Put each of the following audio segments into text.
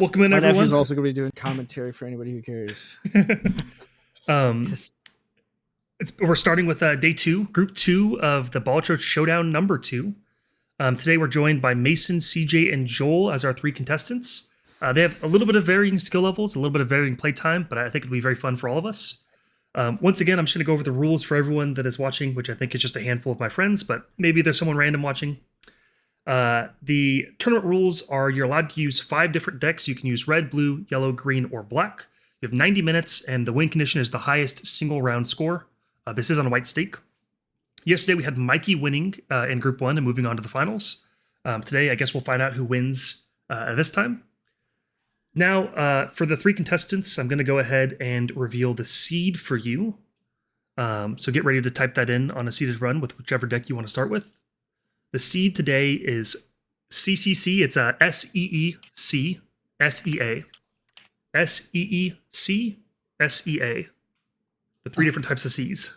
Welcome in, My everyone. nephew's also going to be doing commentary for anybody who cares. We're starting with day 2, group 2 of the Balatro Showdown number 2. Today we're joined by Mason, CJ, and Joel as our 3 contestants. They have a little bit of varying skill levels, a little bit of varying playtime, but I think it'll be very fun for all of us. Once again, I'm just going to go over the rules for everyone that is watching, which I think is just a handful of my friends, but maybe there's someone random watching. The tournament rules are you're allowed to use 5 different decks. You can use red, blue, yellow, green, or black. You have 90 minutes, and the win condition is the highest single round score. This is on a white stake. Yesterday, we had Mikey winning in Group 1 and moving on to the finals. Today, I guess we'll find out who wins this time. Now, for the 3 contestants, I'm going to go ahead and reveal the seed for you. So get ready to type that in on a seeded run with whichever deck you want to start with. The seed today is CCC. It's a SEEC, SEA, SEEC, SEA. The 3 different types of C's.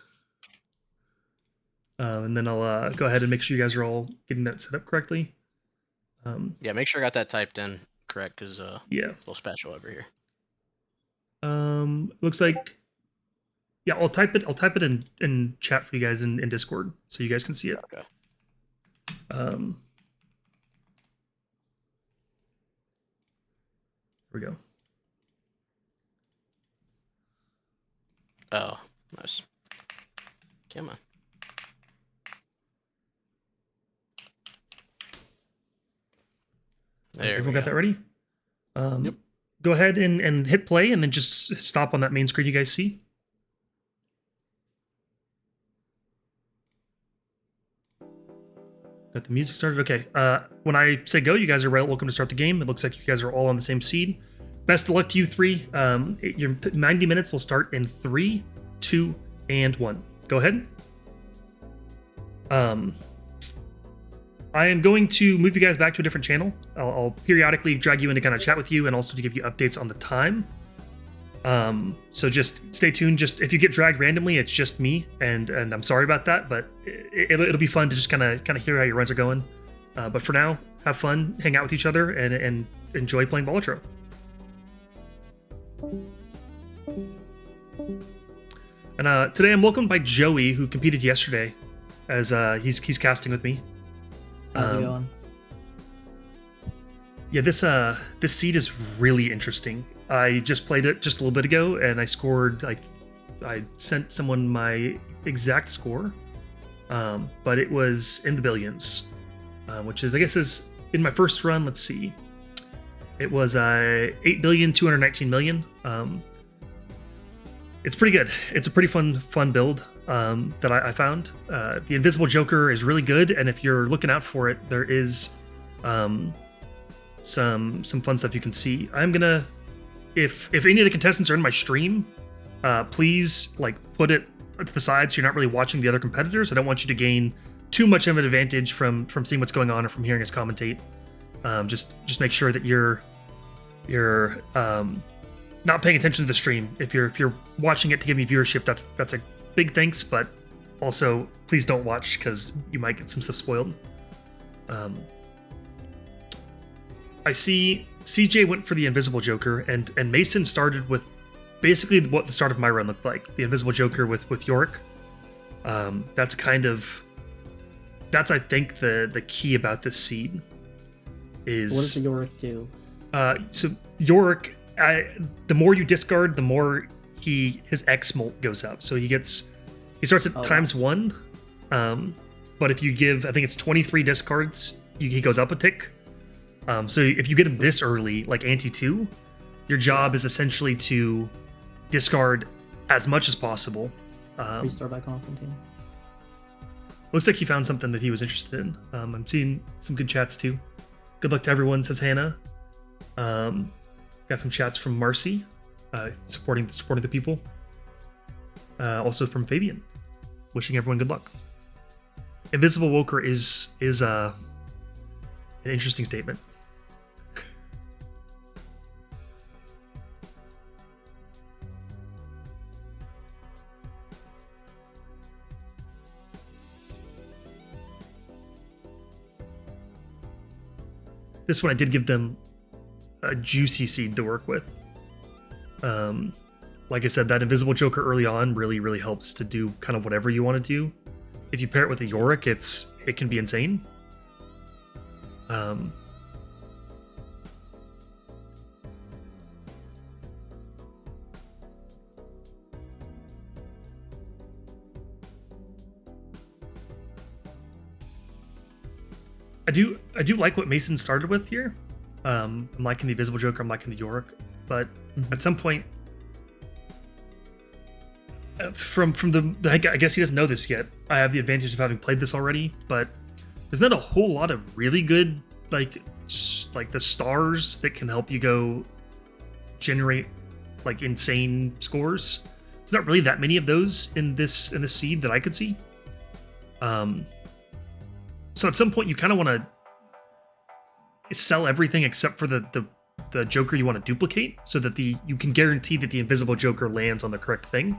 And then I'll go ahead and make sure you guys are all getting that set up correctly. Yeah, make sure I got that typed in correct, because yeah, a little special over here. Looks like I'll type it in chat for you guys in Discord so you guys can see it. Okay. Here we go. Oh, nice. Come on. There Everyone we got that ready? Yep. Go ahead and hit play and then just stop on that main screen you guys see. Got the music started? Okay. When I say go, you guys are welcome to start the game. It looks like you guys are all on the same seed. Best of luck to you 3. Your 90 minutes will start in 3, 2, and 1. Go ahead. I am going to move you guys back to a different channel. I'll periodically drag you in to kind of chat with you and also to give you updates on the time. So just stay tuned. Just if you get dragged randomly, it's just me, and I'm sorry about that, but it'll be fun to just kind of hear how your runs are going. But for now, have fun, hang out with each other, and enjoy playing Balatro. And today I'm welcomed by Joey, who competed yesterday, as he's casting with me. How's it going? Yeah, this seed is really interesting. I just played it just a little bit ago, and I scored, like, I sent someone my exact score, but it was in the billions, which is, I guess, is in my first run. Let's see, it was 8,219,000,000. It's pretty good. It's a pretty fun build that I found. The Invisible Joker is really good, and if you're looking out for it, there is some fun stuff you can see. I'm gonna, if any of the contestants are in my stream, please put it to the side so you're not really watching the other competitors. I don't want you to gain too much of an advantage from seeing what's going on or from hearing us commentate. Just make sure that you're not paying attention to the stream. If you're watching it to give me viewership, that's a big thanks, but also please don't watch because you might get some stuff spoiled. I see CJ went for the Invisible Joker, and Mason started with basically what the start of my run looked like. The Invisible Joker with Yorick. That's I think the key about this seed is, what does the Yorick do? So Yorick, the more you discard, the more his X mult goes up. So he starts at ×1. But if you give, I think it's 23 discards, he goes up a tick. So if you get him this early, like ante 2, your job is essentially to discard as much as possible. Restart by Constantine. Looks like he found something that he was interested in. I'm seeing some good chats too. Good luck to everyone, says Hannah. Got some chats from Marcy, supporting the people. Also from Fabian, wishing everyone good luck. Invisible Joker is an interesting statement. This one I did give them a juicy seed to work with. Like I said, that Invisible Joker early on really helps to do kind of whatever you want to do. If you pair it with a Yorick, it can be insane. I do like what Mason started with here. I'm liking the Invisible Joker, I'm liking the Yorick, but at some point, from the I guess he doesn't know this yet. I have the advantage of having played this already, but there's not a whole lot of really good like the stars that can help you go generate like insane scores. There's not really that many of those in this seed that I could see. So at some point you kind of want to sell everything except for the Joker you want to duplicate, so that you can guarantee that the Invisible Joker lands on the correct thing.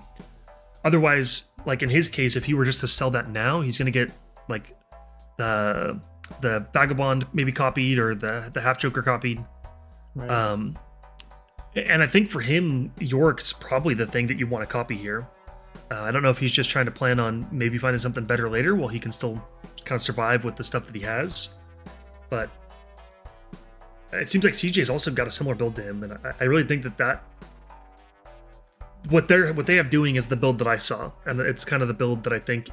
Otherwise, like in his case, if he were just to sell that now, he's gonna get like the Vagabond maybe copied, or the Half Joker copied. Right. And I think for him, Yorick's probably the thing that you want to copy here. I don't know if he's just trying to plan on maybe finding something better later while he can still kind of survive with the stuff that he has. But it seems like CJ's also got a similar build to him, and I really think that what they have doing is the build that I saw, and it's kind of the build that I think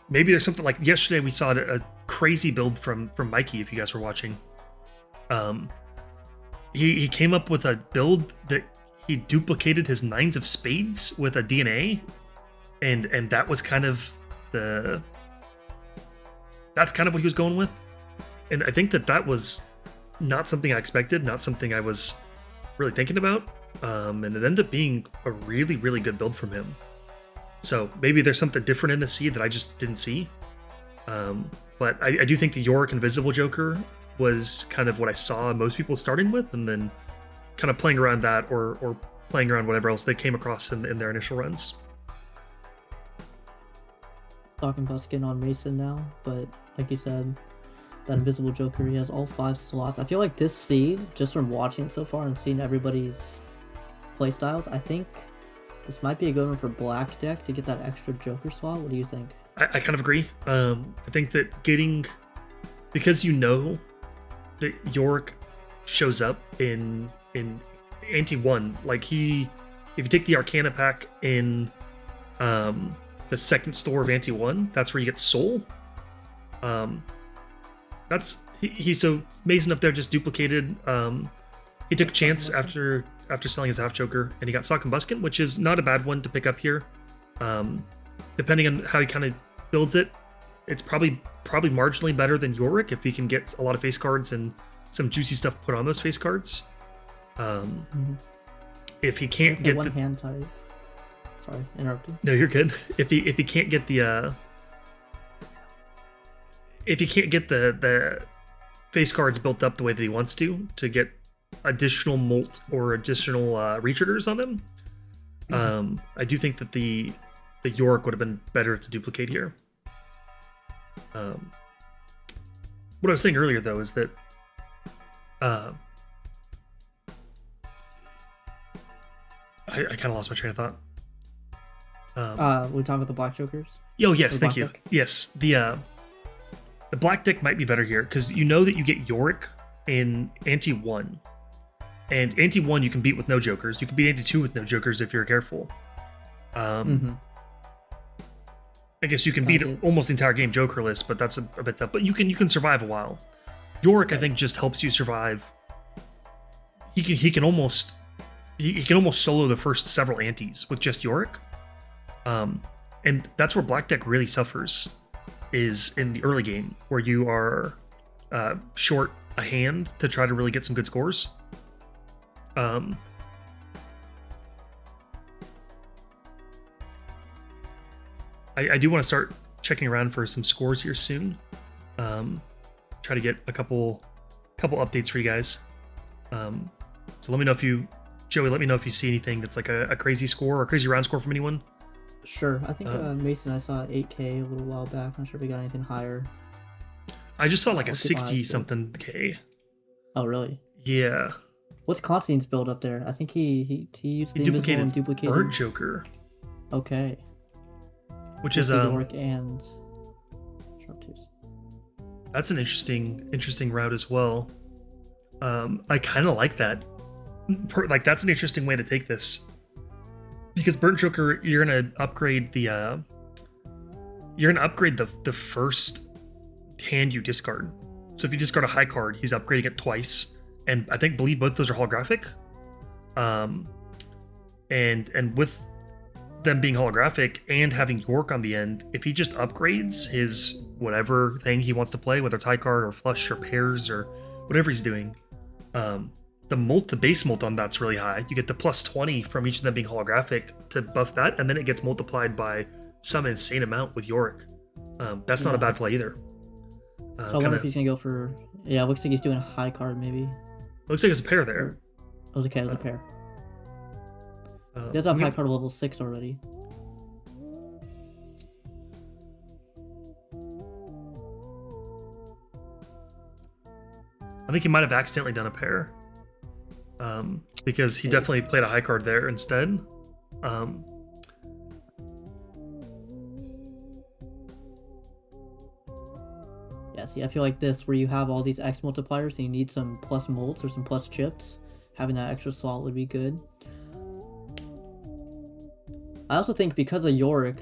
maybe there's something like yesterday we saw a crazy build from Mikey, if you guys were watching. He came up with a build that he duplicated his 9s of spades with a DNA, and that was kind of that's kind of what he was going with. And I think that was not something I expected, not something I was really thinking about. And it ended up being a really good build from him. So maybe there's something different in the seed that I just didn't see. But I do think the Yorick Invisible Joker was kind of what I saw most people starting with, and then kind of playing around that or playing around whatever else they came across in their initial runs. Talking about skin on Mason now, but like you said, that Invisible Joker, he has all 5 slots. I feel like this seed, just from watching so far and seeing everybody's playstyles, I think this might be a good one for Black Deck to get that extra Joker slot. What do you think? I kind of agree. I think that because you know that Yorick shows up in Ante 1, like if you take the Arcana pack in the second store of Ante 1, that's where you get Soul. So Mason up there just duplicated. He took a chance after selling his Half Joker, and he got Sock and Buskin, which is not a bad one to pick up here. Depending on how he kind of builds it, it's probably marginally better than Yorick if he can get a lot of face cards and some juicy stuff put on those face cards. If he can't get one hand type. Sorry, interrupted. No, you're good. If he can't get the face cards built up the way that he wants to get additional molt or additional re-triggers on them, I do think that the Yorick would have been better to duplicate here. What I was saying earlier, though, is that I kind of lost my train of thought. We talking about the Black Jokers? Oh, yes, thank you. Deck? Yes, the Black Deck might be better here, because you know that you get Yorick in Ante 1. And Ante 1 you can beat with no Jokers. You can beat Ante 2 with no Jokers if you're careful. I guess you can beat almost the entire game Jokerless, but that's a bit tough. But you can survive a while. Yorick, I think, just helps you survive. He can almost solo the first several antes with just Yorick. And that's where Black Deck really suffers, is in the early game, where you are short a hand to try to really get some good scores. I do want to start checking around for some scores here soon. Try to get a couple updates for you guys. So let me know if Joey, let me know if you see anything that's like a crazy score or a crazy round score from anyone. Sure. I think Mason, I saw 8K a little while back. Not sure if we got anything higher. I just saw like a 60 something K. Oh, really? Yeah. What's Constantine's build up there? I think he used the He invisible and duplicated duplicated. Bird Joker, Okay. which With is the York and Sharptooth. that's an interesting route as well. I kind of like that. Like that's an interesting way to take this, because Burnt Joker, you're gonna upgrade the first hand you discard. So if you discard a high card, he's upgrading it twice, and I believe both those are holographic. And with them being holographic and having York on the end, if he just upgrades his whatever thing he wants to play, whether it's high card or flush or pairs or whatever he's doing, the base mult on that's really high. You get the plus 20 from each of them being holographic to buff that, and then it gets multiplied by some insane amount with York. That's not a bad play either. So I wonder if he's gonna go for. Yeah, looks like he's doing a high card maybe. Looks like there's a pair there. Oh, okay, it was a pair. He does have high card level 6 already. I think he might have accidentally done a pair. Because he definitely played a high card there instead. Yeah, see, I feel like this, where you have all these X multipliers and you need some plus molds or some plus chips, having that extra slot would be good. I also think because of Yorick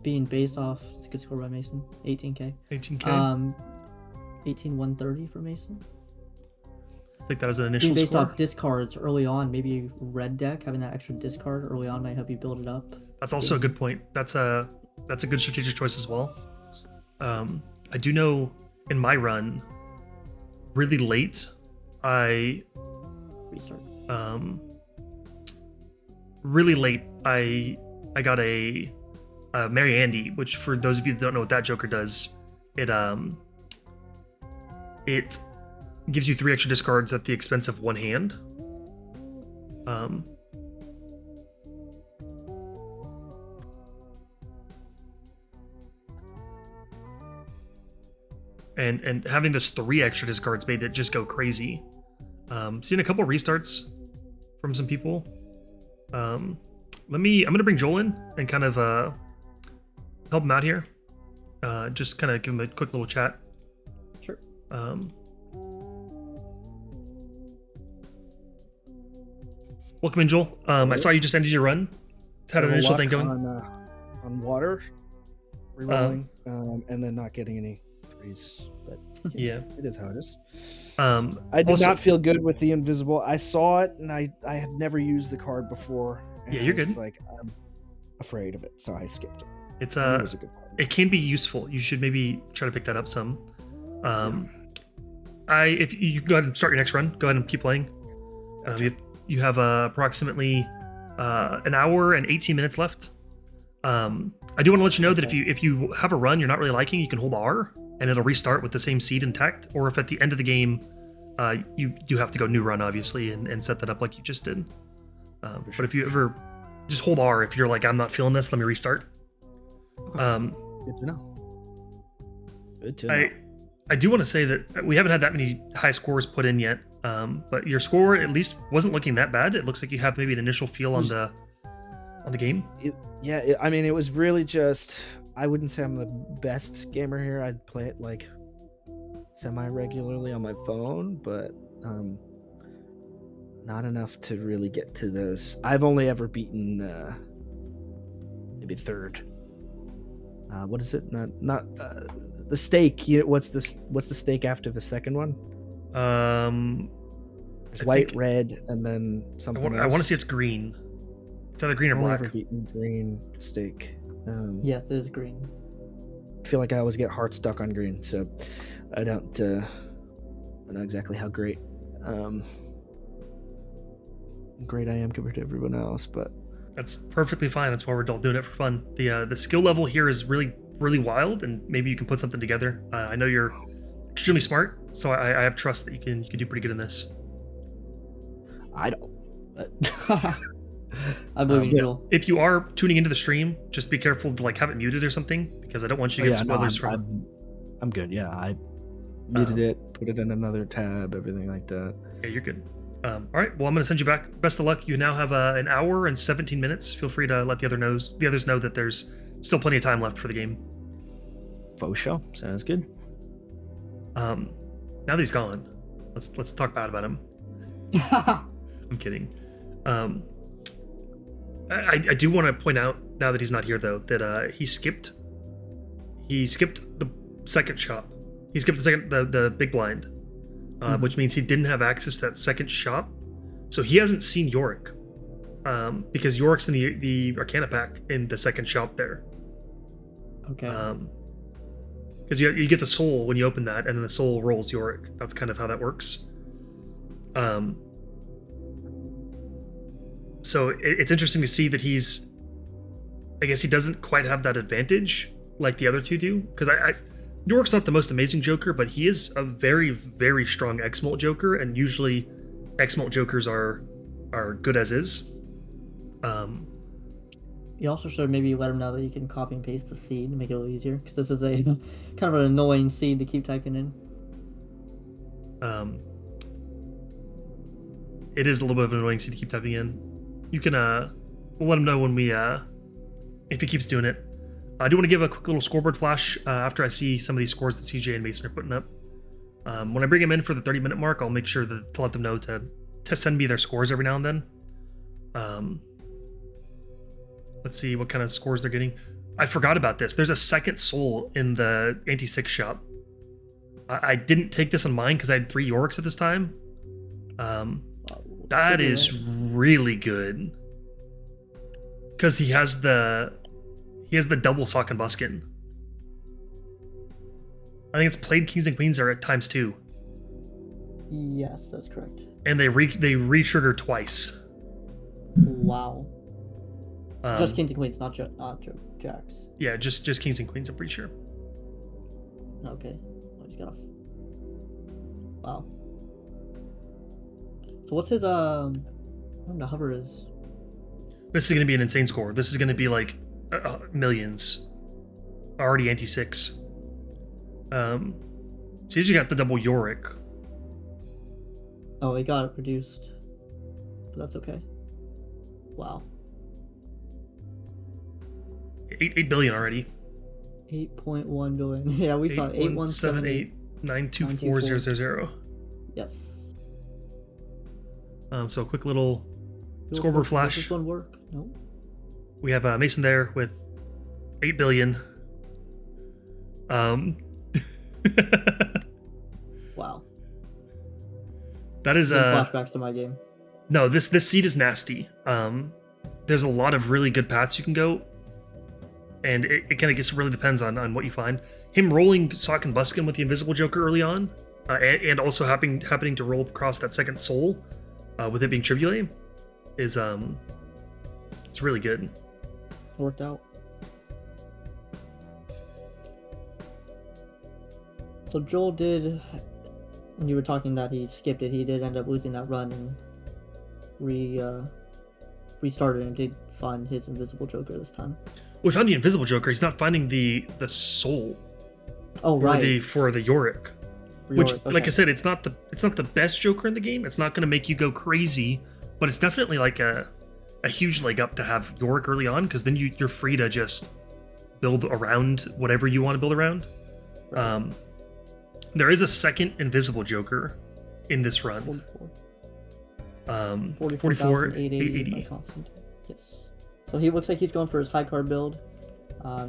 being based off, it's a good score by Mason, 18k. 18k. 18,130 for Mason. I think that was an initial Being based score. off discards early on, maybe red deck, having that extra discard early on might help you build it up. That's also a good point. That's a good strategic choice as well. I do know in my run, really late, Restart. really late, I got a Mary Andy, which for those of you that don't know what that Joker does, it gives you 3 extra discards at the expense of 1 hand. And having those 3 extra discards made it just go crazy. Seeing a couple restarts from some people. I'm gonna bring Joel in and kind of help him out here. Just kind of give him a quick little chat. Sure. Welcome in, Joel. I saw you just ended your run. Had an initial thing going. On water, rerolling, and then not getting any threes. But Yeah. it is how it is. I did not feel good with the invisible. I saw it, and I had never used the card before. And Yeah, you're I was good. Like, I'm afraid of it, so I skipped it. It's It was a good card. it can be useful. You should maybe try to pick that up some. If you go ahead and start your next run, go ahead and keep playing. You have approximately an hour and 18 minutes left. I do want to let you know that if you have a run you're not really liking, you can hold R and it'll restart with the same seed intact. Or if at the end of the game you have to go new run, obviously, and set that up like you just did. But if you ever just hold R, if you're like, I'm not feeling this, let me restart. Good to know. Good to know. I do want to say that we haven't had that many high scores put in yet, but your score at least wasn't looking that bad. It looks like you have maybe an initial feel on the game. I mean, it was really just, I wouldn't say I'm the best gamer here. I'd play it like semi-regularly on my phone, but not enough to really get to those. I've only ever beaten maybe third. What is it? Not the stake. What's the stake after the second one? It's white, red, and then something else. I want to say it's green. It's either green or I've only black. ever beaten green stake. Yes, it is green. I feel like I always get heart stuck on green, so I don't know exactly how great I am compared to everyone else, but That's perfectly fine. That's why we're all doing it for fun. The skill level here is really, really wild, and maybe you can put something together. I know you're extremely smart, so I have trust that you can do pretty good in this. I don't. But I believe in Joel. If you are tuning into the stream, just be careful to like have it muted or something, because I don't want you to get spoilers from. I'm good. Yeah, Muted it, put it in another tab, everything like that. Yeah, you're good. All right. Well, I'm going to send you back. Best of luck. You now have an hour and 17 minutes. Feel free to let the others know that there's still plenty of time left for the game. Faux show. Sounds good. Now that he's gone, let's talk bad about him. I'm kidding. I do want to point out now that he's not here though that he skipped the second shop. He skipped the big blind, which means he didn't have access to that second shop, so he hasn't seen Yorick, because Yorick's in the Arcana pack in the second shop there. Okay. Because you get the soul when you open that, and then the soul rolls Yorick. That's kind of how that works. So it's interesting to see that I guess he doesn't quite have that advantage like the other two do. Because Yorick's not the most amazing Joker, but he is a very, very strong X-Molt Joker, and usually X-Molt Jokers are good as is. You also should maybe let him know that you can copy and paste the seed to make it a little easier, because this is a kind of an annoying seed to keep typing in. It is a little bit of an annoying seed to keep typing in. You can we'll let him know when we if he keeps doing it. I do want to give a quick little scoreboard flash after I see some of these scores that CJ and Mason are putting up. When I bring him in for the 30-minute mark, I'll make sure to let them know to send me their scores every now and then. Let's see what kind of scores they're getting. I forgot about this. There's a second soul in the anti-6 shop. I didn't take this on mine because I had 3 Yorks at this time. That is really good. Because he has the double sock and buskin. I think it's played kings and queens are at ×2. Yes, that's correct. And they re-trigger twice. Wow. So just kings and queens, not jacks. Yeah, just kings and queens, I'm pretty sure. Okay. Oh, he's got a... Wow. So what's his, I don't know, the hover is... This is going to be an insane score. This is going to be like millions. Already anti-6. So you usually got the double Yorick. Oh, he got it reduced. But that's okay. Wow. 8 billion already. 8.1 billion. Yeah, we saw 8178924000. Yes. So a quick little scoreboard flash. Does this one work? No. We have Mason there with 8 billion. Wow. That is flashbacks to my game. No, this seed is nasty. There's a lot of really good paths you can go, and it kind of just really depends on what you find. Him rolling Sock and Buskin with the Invisible Joker early on, and also happening to roll across that second soul, with it being Tribulate, is it's really good. Worked out. So Joel did, when you were talking that he skipped it, he did end up losing that run and restarted and did find his Invisible Joker this time. We found the Invisible Joker. He's not finding the soul. Oh, right. For the Yorick. Which, okay. like I said, it's not the best Joker in the game. It's not going to make you go crazy, but it's definitely like a huge leg up to have Yorick early on, because then you're free to just build around whatever you want to build around. Right. There is a second Invisible Joker in this run. 44,880. Yes. So he looks like he's going for his high card build,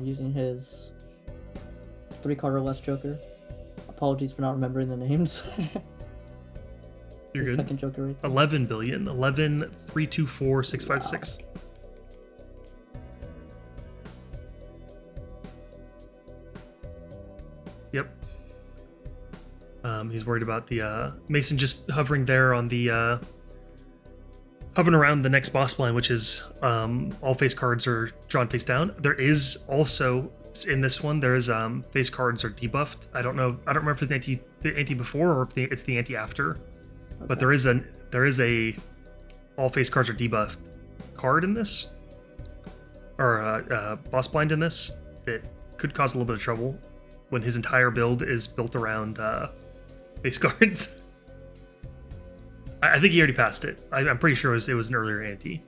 using his 3-card or less Joker. Apologies for not remembering the names. You're good. Second Joker right there. 11 billion. 11 324 656. Wow. Yep. He's worried about the Mason just hovering there on the hovering around the next boss blind, which is all face cards are drawn face down. There is also in this one face cards are debuffed. I don't remember if it's the anti before or if it's the anti after. Okay. But there is a all face cards are debuffed card in this, or boss blind in this, that could cause a little bit of trouble when his entire build is built around face cards. I think he already passed it. I'm pretty sure it was an earlier ante.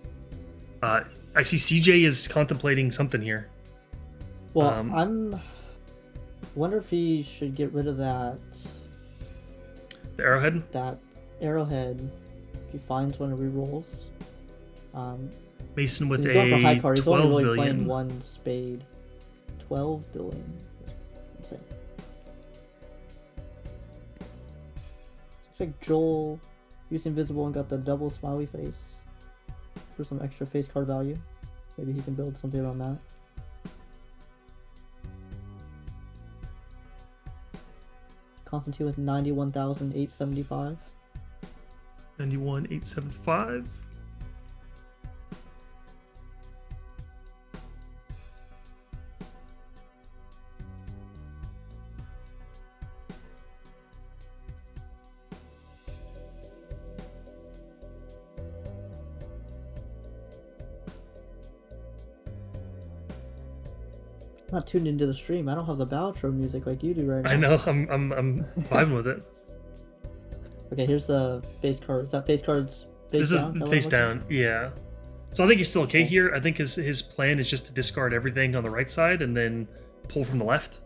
I see CJ is contemplating something here. Well, wonder if he should get rid of that The arrowhead. arrowhead if he finds one of rerolls. Mason with He's a going for high card. He's only 12 really billion. playing one spade. 12 billion. Insane. Looks like Joel used invisible and got the double smiley face for some extra face card value. Maybe he can build something around that. Constantine with 91,875. 91,875. I'm not tuned into the stream. I don't have the Balatro music like you do right now. I know. I'm vibing with it. Okay, here's the face card. Is that face cards face This down? is that face what I'm down. Yeah. So I think he's still okay Okay. here. I think his plan is just to discard everything on the right side and then pull from the left,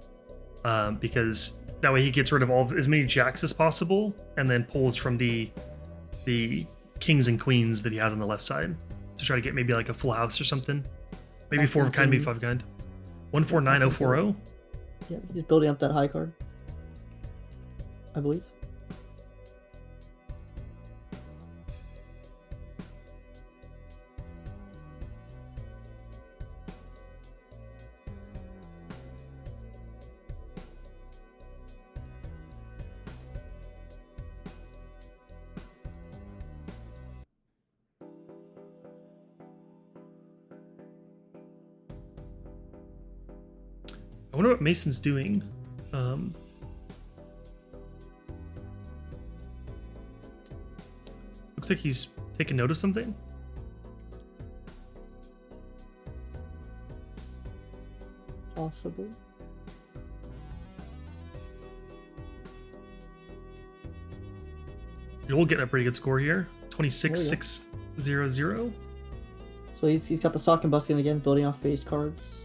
because that way he gets rid of as many jacks as possible and then pulls from the kings and queens that he has on the left side to try to get maybe like a full house or something. Maybe 4 of a kind, maybe 5 of a kind. 149040. Yeah, he's building up that high card, I believe. I wonder what Mason's doing. Looks like he's taking note of something. Possible. Joel getting a pretty good score here. 26,600. So he's got the sock and busking again, building off face cards.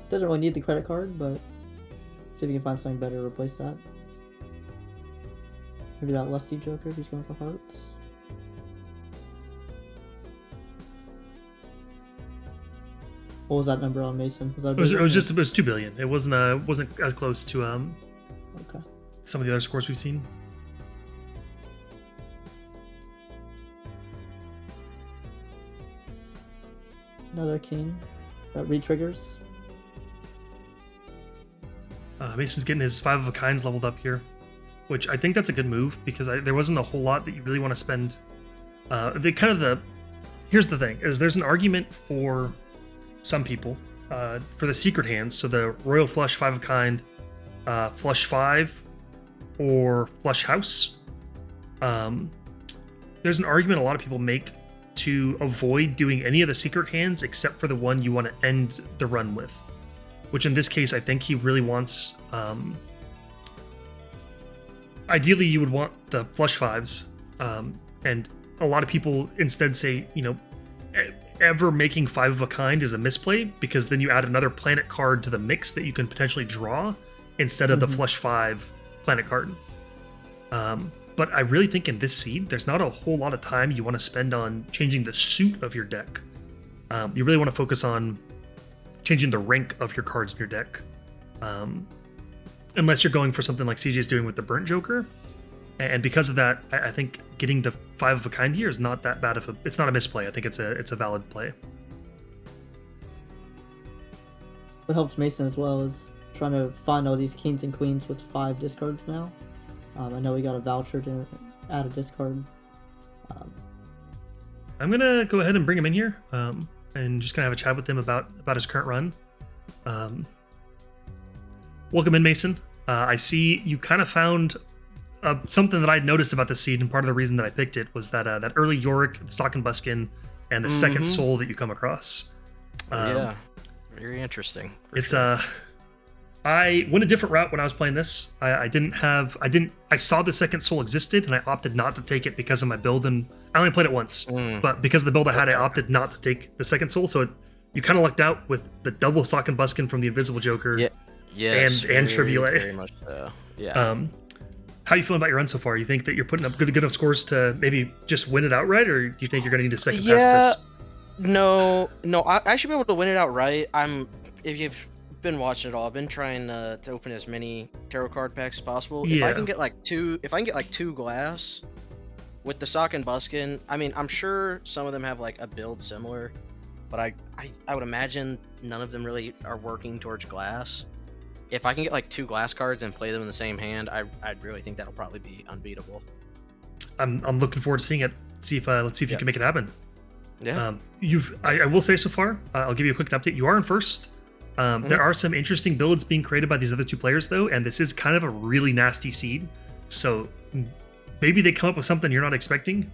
Doesn't really need the credit card, but see if he can find something better to replace that. Maybe that lusty joker if he's going for hearts. What was that number on Mason? Was that a big one? It was 2 billion. It wasn't as close to Okay. some of the other scores we've seen. Another king that re-triggers. Mason's getting his 5 of a kinds leveled up here, which I think that's a good move because there wasn't a whole lot that you really want to spend. Here's the thing: is there's an argument for some people for the secret hands. So the royal flush 5 of a kind, flush 5, or flush house. There's an argument a lot of people make to avoid doing any of the secret hands except for the one you want to end the run with. Which in this case, I think he really wants. Ideally, you would want the flush 5s, and a lot of people instead say, ever making 5 of a kind is a misplay because then you add another planet card to the mix that you can potentially draw instead of the flush 5 planet card. But I really think in this seed, there's not a whole lot of time you want to spend on changing the suit of your deck. You really want to focus on changing the rank of your cards in your deck. Unless you're going for something like CJ's doing with the Burnt Joker. And because of that, I think getting the 5 of a kind here is not that bad it's not a misplay. I think it's a valid play. What helps Mason as well is trying to find all these kings and queens with 5 discards now. I know we got a voucher to add a discard. I'm gonna go ahead and bring him in here, and just kind of have a chat with him about his current run. Welcome in, Mason. I see you kind of found something that I'd noticed about the seed, and part of the reason that I picked it was that that early Yorick, the Sock and Buskin, and the second soul that you come across. Yeah, very interesting. It's sure. I went a different route when I was playing this. I saw the second soul existed and I opted not to take it because of my build, and I only played it once. But because of the build I had, I opted not to take the second soul, so you kind of lucked out with the double Sock and Buskin from the Invisible Joker. Yeah. Yes, and Tribulate. Very much so. Yeah. How are you feeling about your run so far? You think that you're putting up good enough scores to maybe just win it outright, or do you think you're going to need a second pass at this? No, I should be able to win it outright. If you've been watching it all, I've been trying to open as many tarot card packs as possible. Yeah. If I can get like two glass with the Sock and Buskin, I mean, I'm sure some of them have like a build similar, but I would imagine none of them really are working towards glass. If I can get like two glass cards and play them in the same hand, I'd really think that'll probably be unbeatable. I'm looking forward to seeing it. Let's see if you can make it happen. Yeah. I will say so far, I'll give you a quick update. You are in first. There are some interesting builds being created by these other two players though, and this is kind of a really nasty seed. So maybe they come up with something you're not expecting,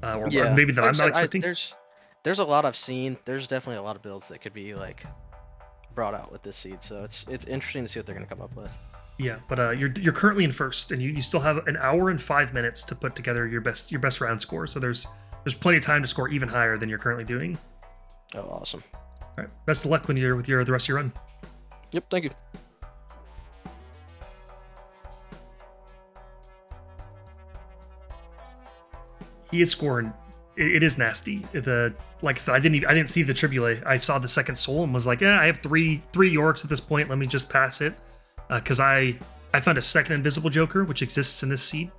or maybe that I'm not expecting. There's a lot I've seen. There's definitely a lot of builds that could be like brought out with this seed. So it's interesting to see what they're gonna come up with. Yeah, but you're currently in first, and you still have an hour and 5 minutes to put together your best round score. So there's plenty of time to score even higher than you're currently doing. Oh, awesome. All right, best of luck with the rest of your run. Yep, thank you. He is scoring. It is nasty. Like I said, I didn't see the Tribulate. I saw the second soul and was like, I have three Yorks at this point. Let me just pass it, because I found a second Invisible Joker which exists in this seed,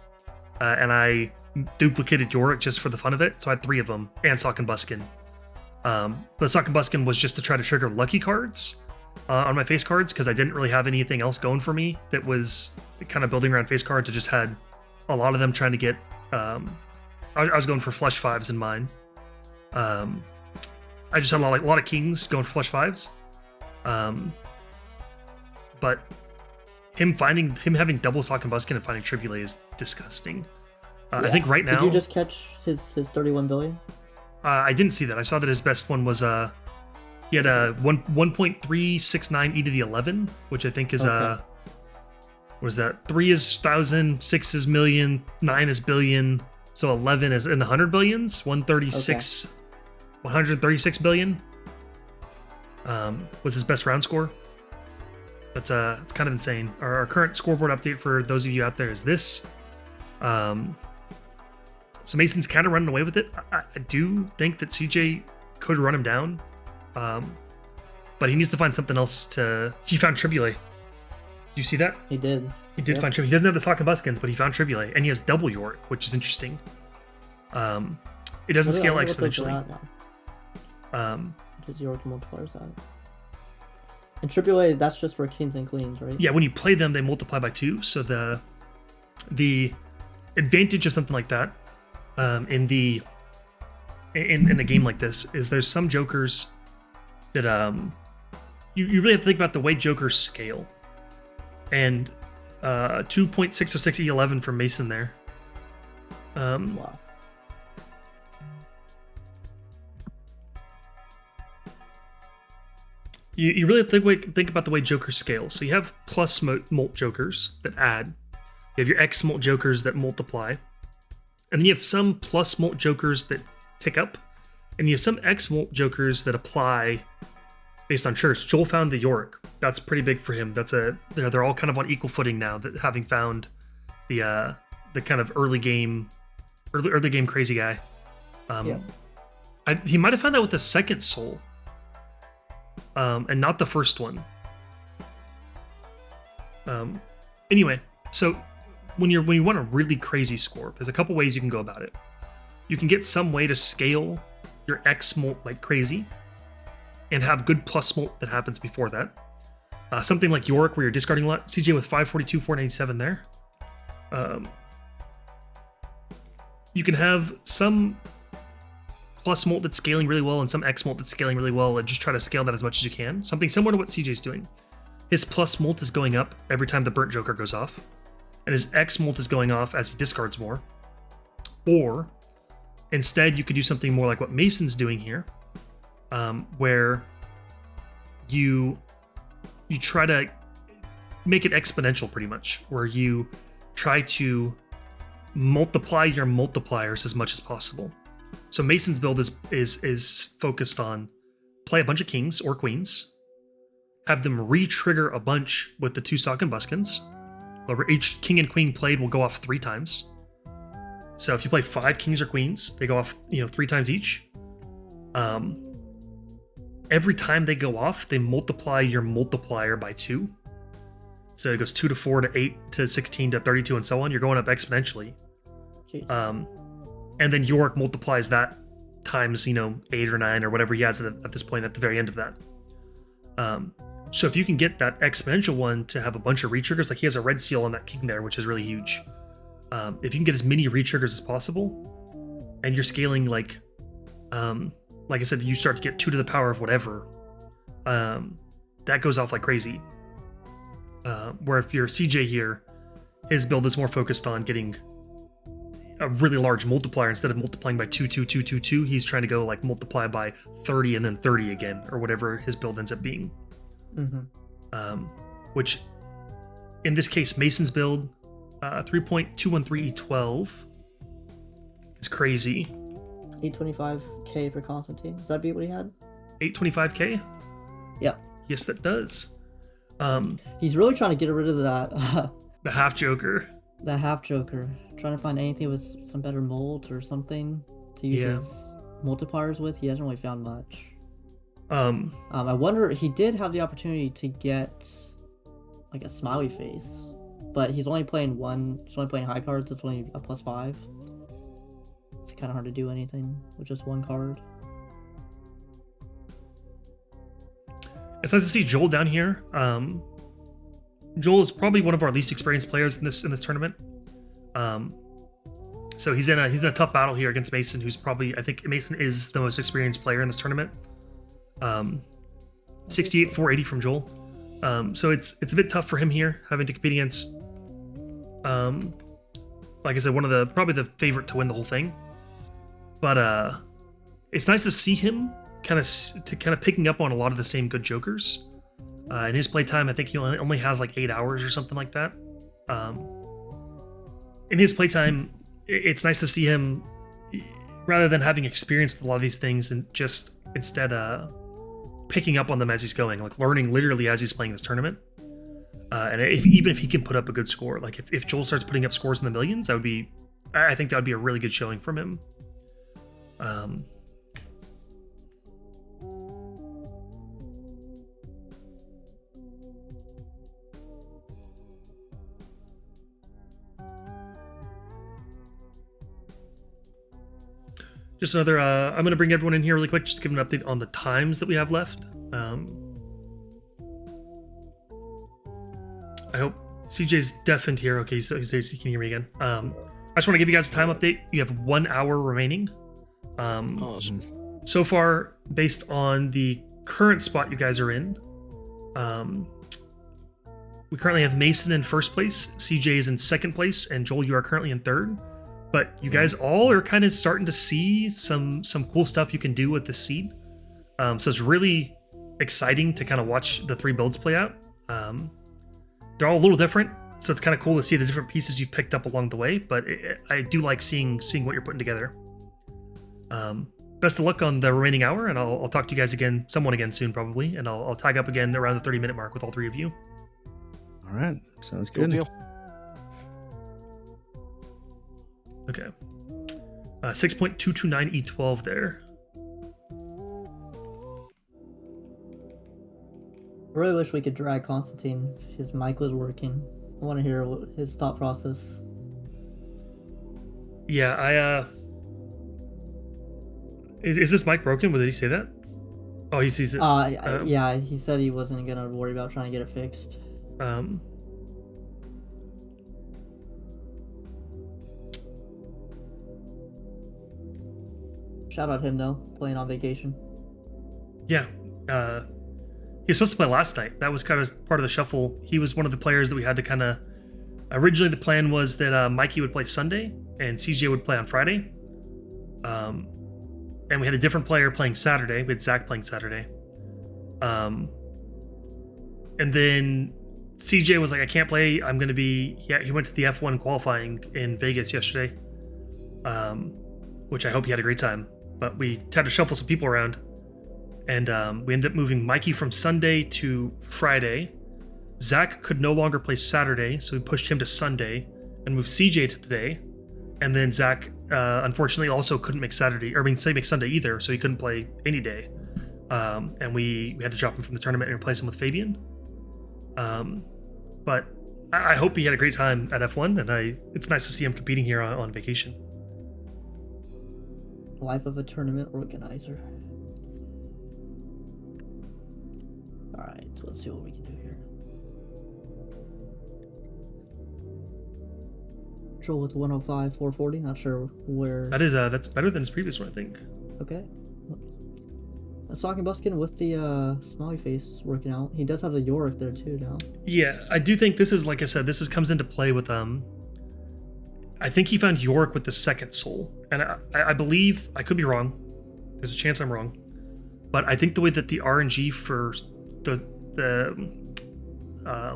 and I duplicated Yorick just for the fun of it. So I had 3 of them and Sock and Buskin. The Sock and Buskin was just to try to trigger lucky cards on my face cards, because I didn't really have anything else going for me that was kind of building around face cards. I just had a lot of them trying to get. I was going for flush 5s in mine. I just had a lot of kings going for flush 5s. But him having double Sock and Buskin and finding Tribulate is disgusting. I think right now. Did you just catch his 31 billion? I didn't see that. I saw that his best one was he had a 1.369 e to the 11, which I think is what is that? 3 is 1,000, 6 is million, 9 is billion, so 11 is in the 100 billions. 136 billion. Was his best round score. It's kind of insane. Our current scoreboard update for those of you out there is this. So Mason's kind of running away with it. I do think that CJ could run him down, but he needs to find something else to. He found Tribulate. Do you see that? He did. He did find Tribulate. He doesn't have the Sock and Buskins, but he found Tribulate, and he has double Yorick, which is interesting. It doesn't scale exponentially. What does Yorick multipliers at? And Tribulate, that's just for kings and queens, right? Yeah, when you play them, they multiply by 2. So the advantage of something like that in a game like this is there's some jokers that you really have to think about the way jokers scale. And 2.606 E11 from Mason there. Wow. You really have to think about the way jokers scale. So you have plus molt jokers that add. You have your X molt jokers that multiply. And then you have some plus molt jokers that tick up. And you have some X molt jokers that apply based on church. Joel found the Yorick. That's pretty big for him. They're all kind of on equal footing now, that having found the kind of early game crazy guy. He might have found that with the second soul. And not the first one. Anyway, so when you want a really crazy score, there's a couple ways you can go about it. You can get some way to scale your X molt like crazy, and have good plus molt that happens before that. Something like Yorick, where you're discarding a lot. CJ with 542, 497 there. You can have some plus molt that's scaling really well and some X molt that's scaling really well, and just try to scale that as much as you can. Something similar to what CJ's doing. His plus molt is going up every time the burnt joker goes off, and his X molt is going off as he discards more. Or instead, you could do something more like what Mason's doing here, where you try to make it exponential pretty much, where you try to multiply your multipliers as much as possible. So Mason's build is focused on play a bunch of kings or queens, have them re-trigger a bunch with the 2 sock and buskins. Where each king and queen played will go off 3 times. So if you play 5 kings or queens, they go off 3 times each. Every time they go off, they multiply your multiplier by 2. So it goes 2 to 4 to 8 to 16 to 32 and so on. You're going up exponentially. Jeez. And then York multiplies that times 8 or 9 or whatever he has at this point at the very end of that. So if you can get that exponential one to have a bunch of retriggers, like he has a red seal on that king there, which is really huge. If you can get as many retriggers as possible, and you're scaling like I said, you start to get 2 to the power of whatever, that goes off like crazy. Where if you're CJ here, his build is more focused on getting a really large multiplier. Instead of multiplying by 2, 2, 2, 2, 2, he's trying to go like multiply by 30 and then 30 again, or whatever his build ends up being. Which in this case, Mason's build, 3.213 E12 is crazy. 825k for Constantine. Does that beat what he had? 825k? Yep. Yes, that does. He's really trying to get rid of that The half joker. that half joker. Trying to find anything with some better molds or something to use his multipliers with. He hasn't really found much. I wonder, he did have the opportunity to get like a smiley face, but he's only playing high cards. It's only a +5. It's kind of hard to do anything with just one card. It's nice to see Joel down here. Joel is probably one of our least experienced players in this tournament. So he's in a tough battle here against Mason, who's probably, I think Mason is the most experienced player in this tournament. 68 480 from Joel. So it's a bit tough for him here, having to compete against like I said, probably the favorite to win the whole thing. But it's nice to see him kind of picking up on a lot of the same good jokers. In his playtime, I think he only has like 8 hours or something like that. In his playtime, it's nice to see him, rather than having experience with a lot of these things, and just instead picking up on them as he's going, like learning literally as he's playing this tournament. And even if he can put up a good score, like if Joel starts putting up scores in the millions, I think that would be a really good showing from him. Just another, I'm going to bring everyone in here really quick, just give an update on the times that we have left. I hope CJ's deafened here. Okay, so he says he can hear me again. I just want to give you guys a time update. You have 1 hour remaining. Awesome. So far, based on the current spot you guys are in, we currently have Mason in first place, CJ is in second place, and Joel, you are currently in third. But you guys all are kind of starting to see some cool stuff you can do with the seed. So it's really exciting to kind of watch the 3 builds play out. They're all a little different, so it's kind of cool to see the different pieces you've picked up along the way. But I do like seeing what you're putting together. Best of luck on the remaining hour, and I'll talk to you guys again soon probably, and I'll tag up again around the 30-minute mark with all 3 of you. All right, sounds Cool good. deal. Okay. 6.229 E12 there. I really wish we could drag Constantine. His mic was working. I want to hear his thought process. Yeah, is this mic broken? Did he say that? Oh, he sees it. Yeah, he said he wasn't gonna worry about trying to get it fixed. Shout out him though, playing on vacation. Yeah. He was supposed to play last night. That was kind of part of the shuffle. He was one of the players that we had to kind of... Originally, the plan was that Mikey would play Sunday and CJ would play on Friday. And we had a different player playing Saturday. We had Zach playing Saturday. And then CJ was like, I can't play. I'm gonna be. Yeah, he went to the F1 qualifying in Vegas yesterday, which I hope he had a great time. But we had to shuffle some people around, and we ended up moving Mikey from Sunday to Friday. Zach could no longer play Saturday, so we pushed him to Sunday and moved CJ to today. And then Zach, unfortunately, also couldn't make Saturday, or make Sunday either, so he couldn't play any day. And we had to drop him from the tournament and replace him with Fabian. But I hope he had a great time at F1, and it's nice to see him competing here on vacation. Life of a tournament organizer. Alright, so let's see what we can do here. Joel with 105, 440, not sure where. That's better than his previous one, I think. Okay. Socking Buskin with the smiley face working out. He does have the Yorick there too now. Yeah, I do think this is, like I said, comes into play with I think he found Yorick with the second soul, and I believe, I could be wrong. There's a chance I'm wrong, but I think the way that the RNG for the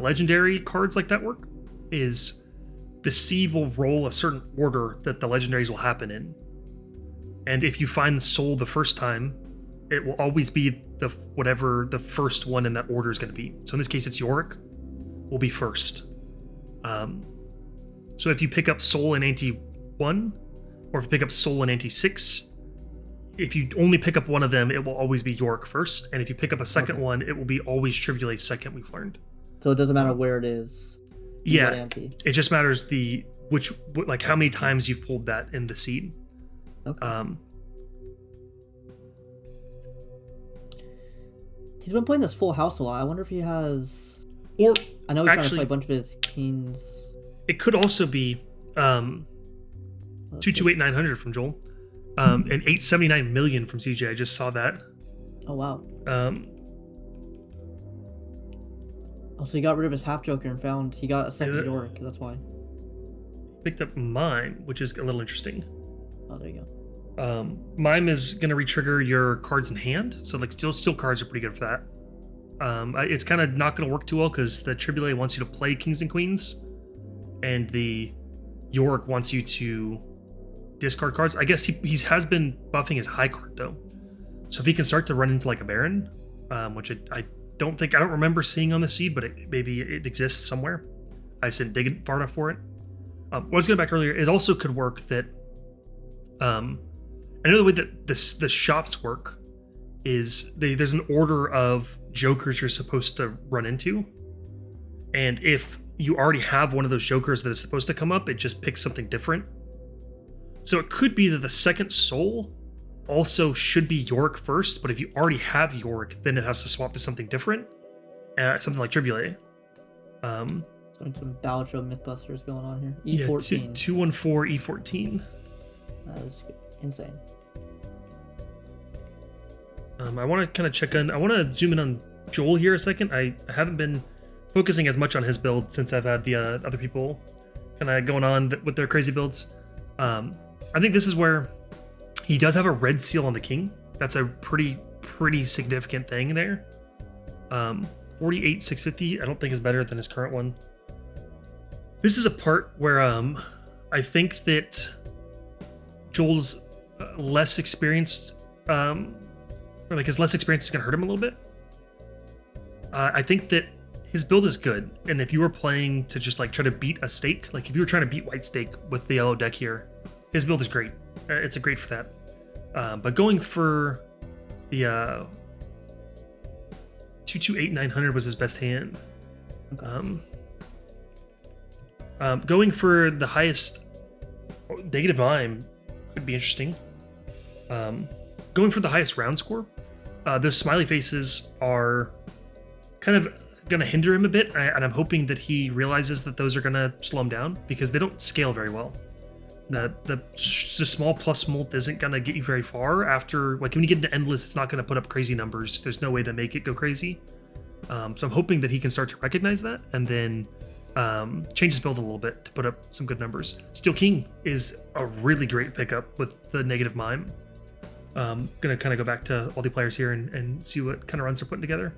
legendary cards like that work is the seed will roll a certain order that the legendaries will happen in, and if you find the soul the first time, it will always be whatever the first one in that order is going to be. So in this case, it's Yorick will be first. So if you pick up Soul in Ante 1, or if you pick up Soul in Ante 6, if you only pick up one of them, it will always be Yorick first. And if you pick up a second one, it will be always Tribulate second, we've learned. So it doesn't matter where it is. Yeah, it just matters like how many times you've pulled that in the seed. Okay. He's been playing this full house a lot. I wonder if he has. Or I know he's trying to actually, play a bunch of his kings. It could also be 228,900 from Joel, and 879 million from CJ. I just saw that. Oh wow. Also, he got rid of his half joker and found he got a second Yorick. That's why. Picked up Mime, which is a little interesting. Oh, there you go. Mime is going to retrigger your cards in hand, so like steel cards are pretty good for that. It's kind of not going to work too well because the Tribulate wants you to play kings and queens, and the Yorick wants you to discard cards. I guess he has been buffing his high card though, so if he can start to run into like a Baron, which I don't remember seeing on the seed, but maybe it exists somewhere. I just didn't dig far enough for it. What I was going back earlier, it also could work that I know the way that the shops work is there's an order of jokers you're supposed to run into, and if you already have one of those jokers that is supposed to come up, it just picks something different. So it could be that the second soul also should be Yorick first, but if you already have Yorick, then it has to swap to something different, something like Tribulate. Some Balatro Mythbusters going on here. E14. Yeah, 214 E14. That is insane. I want to kind of check in. I want to zoom in on Joel here a second. I haven't been focusing as much on his build since I've had the other people kind of going on with their crazy builds. I think this is where he does have a red seal on the king. That's a pretty significant thing there. 48,650 I don't think is better than his current one. This is a part where I think that Joel's less experienced, or like his less experience is gonna hurt him a little bit. I think that his build is good, and if you were playing to just like try to beat a stake, like if you were trying to beat white stake with the yellow deck here, his build is great. It's a great for that. But going for the 228,900 was his best hand. Okay. Going for the highest negative Mime could be interesting. Going for the highest round score, those smiley faces are kind of going to hinder him a bit, and I'm hoping that he realizes that those are going to slow him down because they don't scale very well. The small plus molt isn't going to get you very far after, like when you get into endless, it's not going to put up crazy numbers. There's no way to make it go crazy. So I'm hoping that he can start to recognize that and then change his build a little bit to put up some good numbers. Steel King is a really great pickup with the negative Mime. Gonna kind of go back to all the players here and see what kind of runs they're putting together.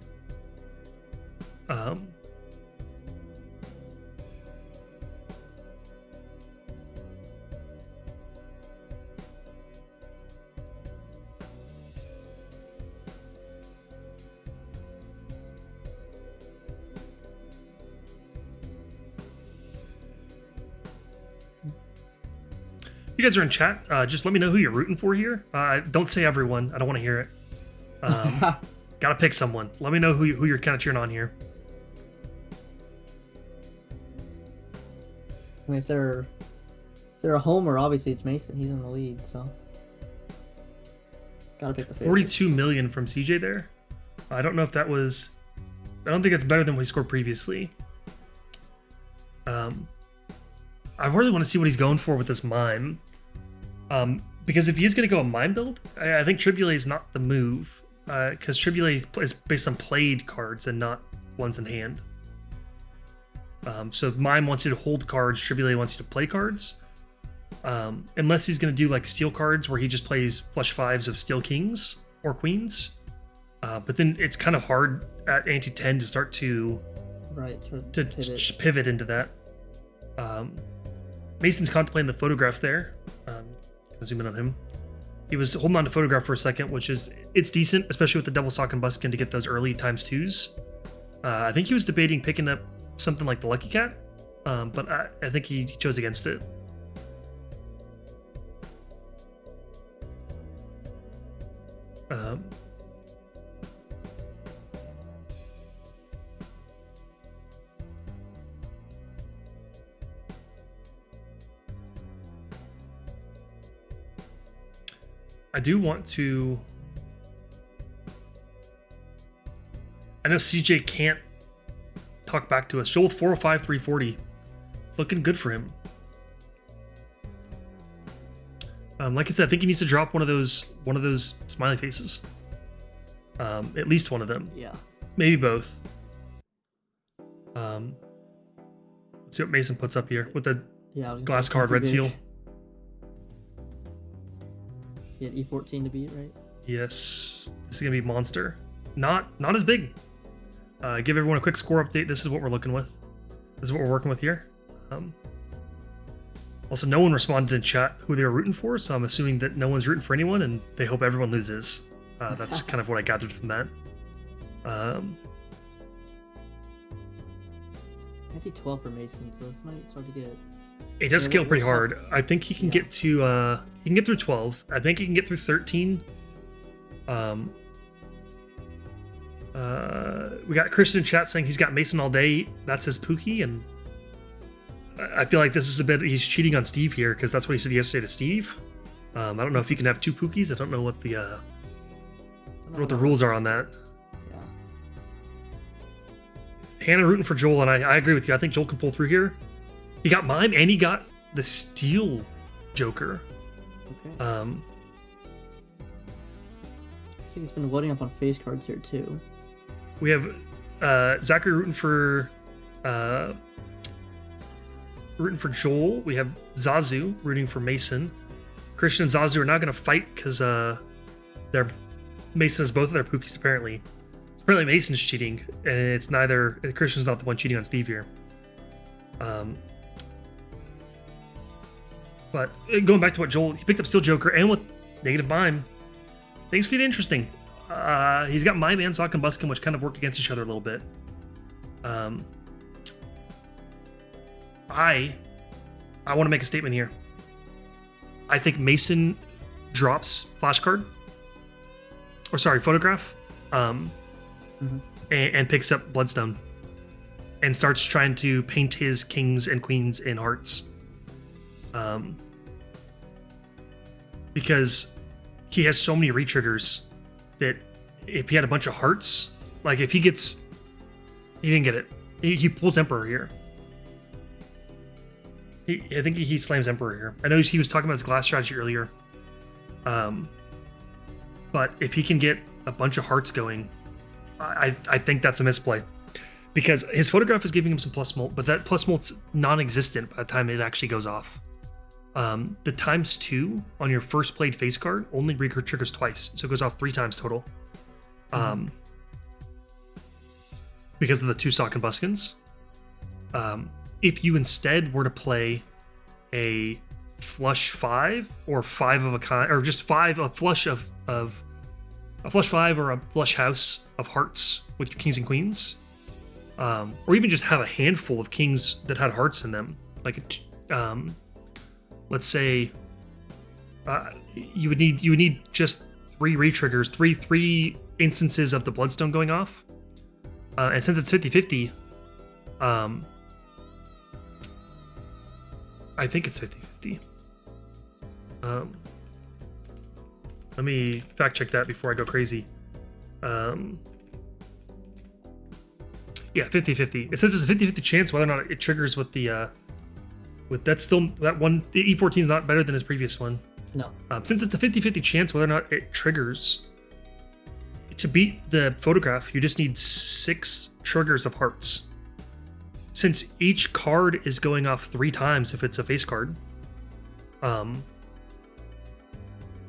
You guys are in chat. Just let me know who you're rooting for here. Don't say everyone. I don't want to hear it. Gotta pick someone. Let me know who you're kind of cheering on here. I mean, if they're a homer, obviously it's Mason. He's in the lead, so gotta pick the favorite. 42 million from CJ there. I don't know if that was. I don't think it's better than what he scored previously. I really want to see what he's going for with this mime. Because if he is going to go a mime build, I think Tribulate is not the move. Because Tribulate is based on played cards and not ones in hand. So mime wants you to hold cards, Tribulate wants you to play cards. Unless he's going to do like steel cards where he just plays flush fives of steel kings or queens. But then it's kind of hard at ante 10 to start to pivot into that. Mason's contemplating the photograph there. I'll zoom in on him. He was holding on to photograph for a second, which is it's decent, especially with the double sock and buskin to get those early ×2s. I think he was debating picking up something like the Lucky Cat, but I think he chose against it. I do want to. I know CJ can't talk back to us. Joel 405, 340. Looking good for him. Like I said, I think he needs to drop one of those smiley faces. At least one of them. Yeah. Maybe both. Let's see what Mason puts up here with the glass card red seal. He had E14 to beat, right? Yes. This is gonna be monster. Not as big. Give everyone a quick score update. This is what we're looking with. This is what we're working with here. Also, no one responded in chat who they were rooting for, so I'm assuming that no one's rooting for anyone, and they hope everyone loses. That's kind of what I gathered from that. I think 12 for Mason, so this might start to get. It does scale pretty hard. I think he can get to he can get through 12. I think he can get through 13. We got Christian in chat saying he's got Mason all day. That's his Pookie, and I feel like this is a bit he's cheating on Steve here because that's what he said yesterday to Steve. I don't know if you can have 2 Pookies. I don't know what the rules are on that. Yeah. Hannah rooting for Joel, and I agree with you. I think Joel can pull through here. He got mime and he got the steel Joker. Okay. I think he's been loading up on face cards here too. We have Zachary rooting for Joel. We have Zazu rooting for Mason. Christian and Zazu are not going to fight because Mason has both of their Pookies apparently. Apparently Mason's cheating, and it's neither. Christian's not the one cheating on Steve here. But going back to what Joel, he picked up Steel Joker and with negative mime. Things get interesting. He's got mime and sock and buskin, which kind of work against each other a little bit. I want to make a statement here. I think Mason drops flashcard, or sorry, photograph, and picks up Bloodstone, and starts trying to paint his kings and queens in hearts. Because he has so many re-triggers that if he had a bunch of hearts, like if he didn't get it. He pulls Emperor here. I think he slams Emperor here. I know he was talking about his glass strategy earlier. But if he can get a bunch of hearts going, I think that's a misplay. Because his photograph is giving him some plus molt, but that plus molt's non-existent by the time it actually goes off. The ×2 on your first played face card only triggers twice, so it goes off 3 times total. Because of the 2 sock and buskins. If you instead were to play a flush 5 or 5 of a kind, or just 5, a flush of a flush 5 or a flush house of hearts with your kings and queens, or even just have a handful of kings that had hearts in them, like let's say you would need just 3 re-triggers, three instances of the Bloodstone going off. And since it's 50-50, I think it's 50-50. Let me fact check that before I go crazy. Yeah, 50-50. It says it's a 50-50 chance whether or not it triggers with the that's still that one. The E14 is not better than his previous one. No. Since it's a 50-50 chance whether or not it triggers, to beat the photograph, you just need 6 triggers of hearts. Since each card is going off 3 times if it's a face card,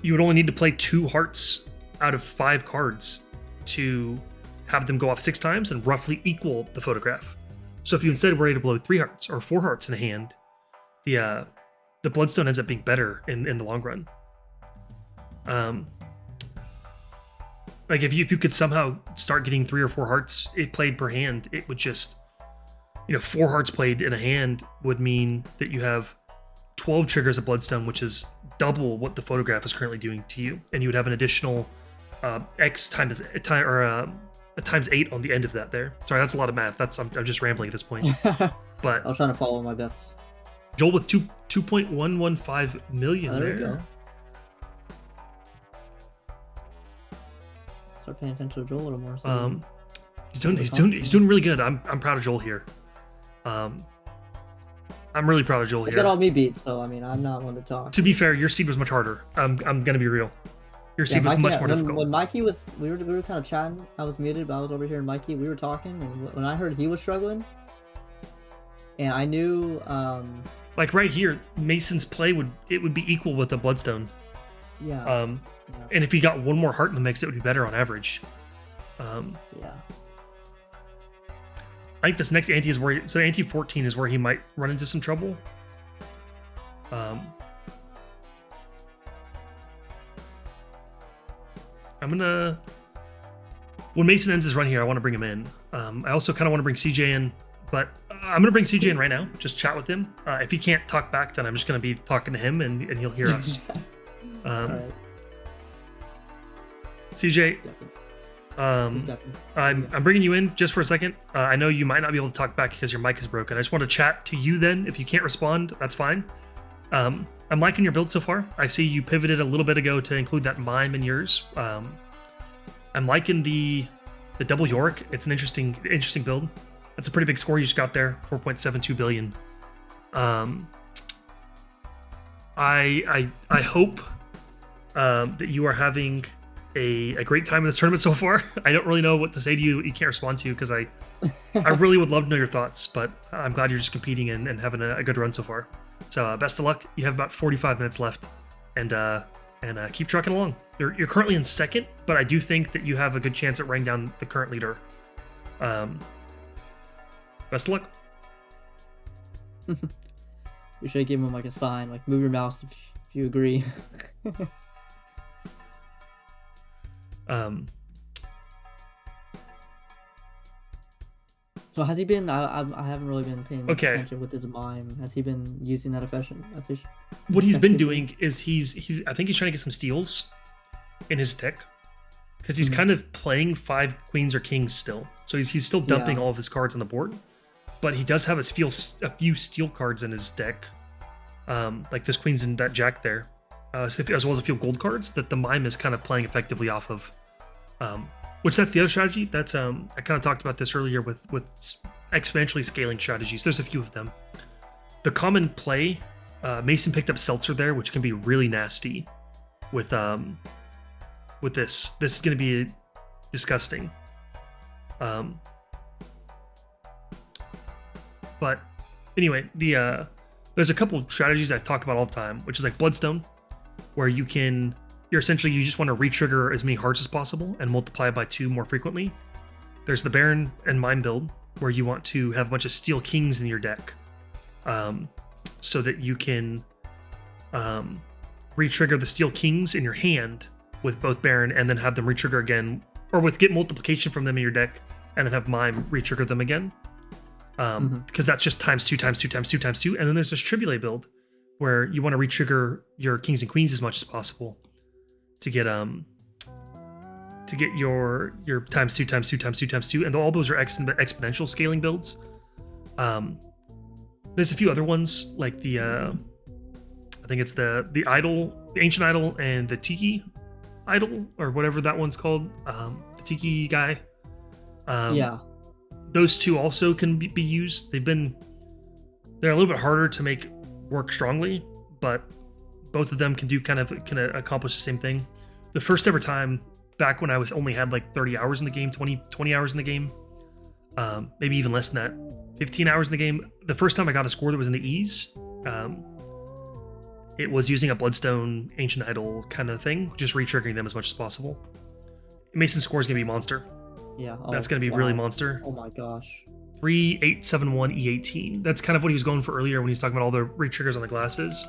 you would only need to play 2 hearts out of 5 cards to have them go off 6 times and roughly equal the photograph. So if you instead were able to blow 3 hearts or 4 hearts in a hand, the Bloodstone ends up being better in the long run. Like if you could somehow start getting 3 or 4 hearts it played per hand, it would just, 4 hearts played in a hand would mean that you have 12 triggers of Bloodstone, which is double what the photograph is currently doing to you, and you would have an additional X times 8 on the end of that. There, sorry, that's a lot of math. I'm just rambling at this point. But I was trying to follow my best. Joel with 2.115 million Oh, there we there. go. Start paying attention to Joel a little more. So He's doing really good. I'm proud of Joel here. I'm really proud of Joel Look here. at all me beat, so I mean I'm not one to talk. To be fair, your seed was much harder. I'm gonna be real. Your seed was Mikey, much more difficult. When Mikey was, we were kind of chatting. I was muted, but I was over here, and Mikey, we were talking, and when I heard he was struggling, and I knew, Like right here, Mason's play would be equal with the Bloodstone. yeah, And if he got 1 more heart in the mix, it would be better on average. yeah. I think this next ante is where ante 14 is where he might run into some trouble. I'm gonna, when Mason ends his run here, I want to bring him in. I also kind of want to bring CJ in, but I'm gonna bring CJ in right now. Just chat with him. If he can't talk back, then I'm just gonna be talking to him, and he'll hear us. Alright. CJ, I'm bringing you in just for a second. I know you might not be able to talk back because your mic is broken. I just want to chat to you then. If you can't respond, that's fine. I'm liking your build so far. I see you pivoted a little bit ago to include that mime in yours. I'm liking the double Yorick. It's an interesting build. That's a pretty big score you just got there, 4.72 billion. I hope that you are having a great time in this tournament so far. I don't really know what to say to you that you can't respond to because I really would love to know your thoughts, but I'm glad you're just competing and having a good run so far. So best of luck. You have about 45 minutes left, and keep trucking along. You're currently in second, but I do think that you have a good chance at running down the current leader. Best of luck. You should give him like a sign, like move your mouse if you agree. So has he been? I haven't really been paying attention with his mime. Has he been using that efficient? What he's been doing is he's I think he's trying to get some steals in his deck because he's kind of playing 5 queens or kings still. So he's still dumping all of his cards on the board, but he does have a few steal cards in his deck, like there's queens and that jack there, as well as a few gold cards that the mime is kind of playing effectively off of. Which that's the other strategy. That's I kind of talked about this earlier with exponentially scaling strategies. There's a few of them. The common play, Mason picked up Seltzer there, which can be really nasty with this. This is going to be disgusting. But anyway, there's a couple of strategies I talk about all the time, which is like Bloodstone, where you just want to re-trigger as many hearts as possible and multiply it by 2 more frequently. There's the Baron and Mime build, where you want to have a bunch of Steel Kings in your deck, so that you can re-trigger the Steel Kings in your hand with both Baron and then have them re-trigger again, or with get multiplication from them in your deck and then have Mime re-trigger them again. Because that's just times 2, times 2, times 2, times 2. And then there's this Tribulate build, where you want to retrigger your kings and queens as much as possible to get your times two times two times two times two, and all those are exponential scaling builds. There's a few other ones like the I think it's the idol, the ancient idol, and the tiki idol, or whatever that one's called. The tiki guy. Yeah. Those two also can be used. They're a little bit harder to make work strongly, but both of them can accomplish the same thing. The first ever time back when I was only had like 30 hours in the game, 20 hours in the game, maybe even less than that, 15 hours in the game. The first time I got a score that was in the E's, it was using a Bloodstone Ancient Idol kind of thing, just re-triggering them as much as possible. Mason's score is going to be monster. Yeah. That's going to be really monster. Oh my gosh. 3871 E18. That's kind of what he was going for earlier when he was talking about all the re-triggers on the glasses.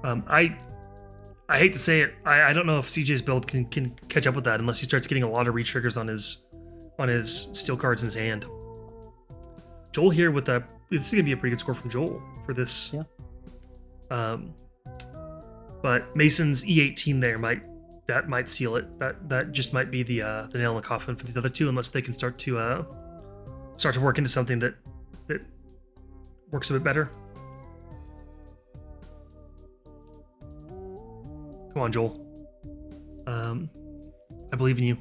I hate to say it, I don't know if CJ's build can catch up with that unless he starts getting a lot of re-triggers on his steel cards in his hand. Joel here with this is gonna be a pretty good score from Joel for this. Yeah. But Mason's E18 there might seal it. That just might be the nail in the coffin for these other two, unless they can start to work into something that works a bit better. Come on, Joel. I believe in you.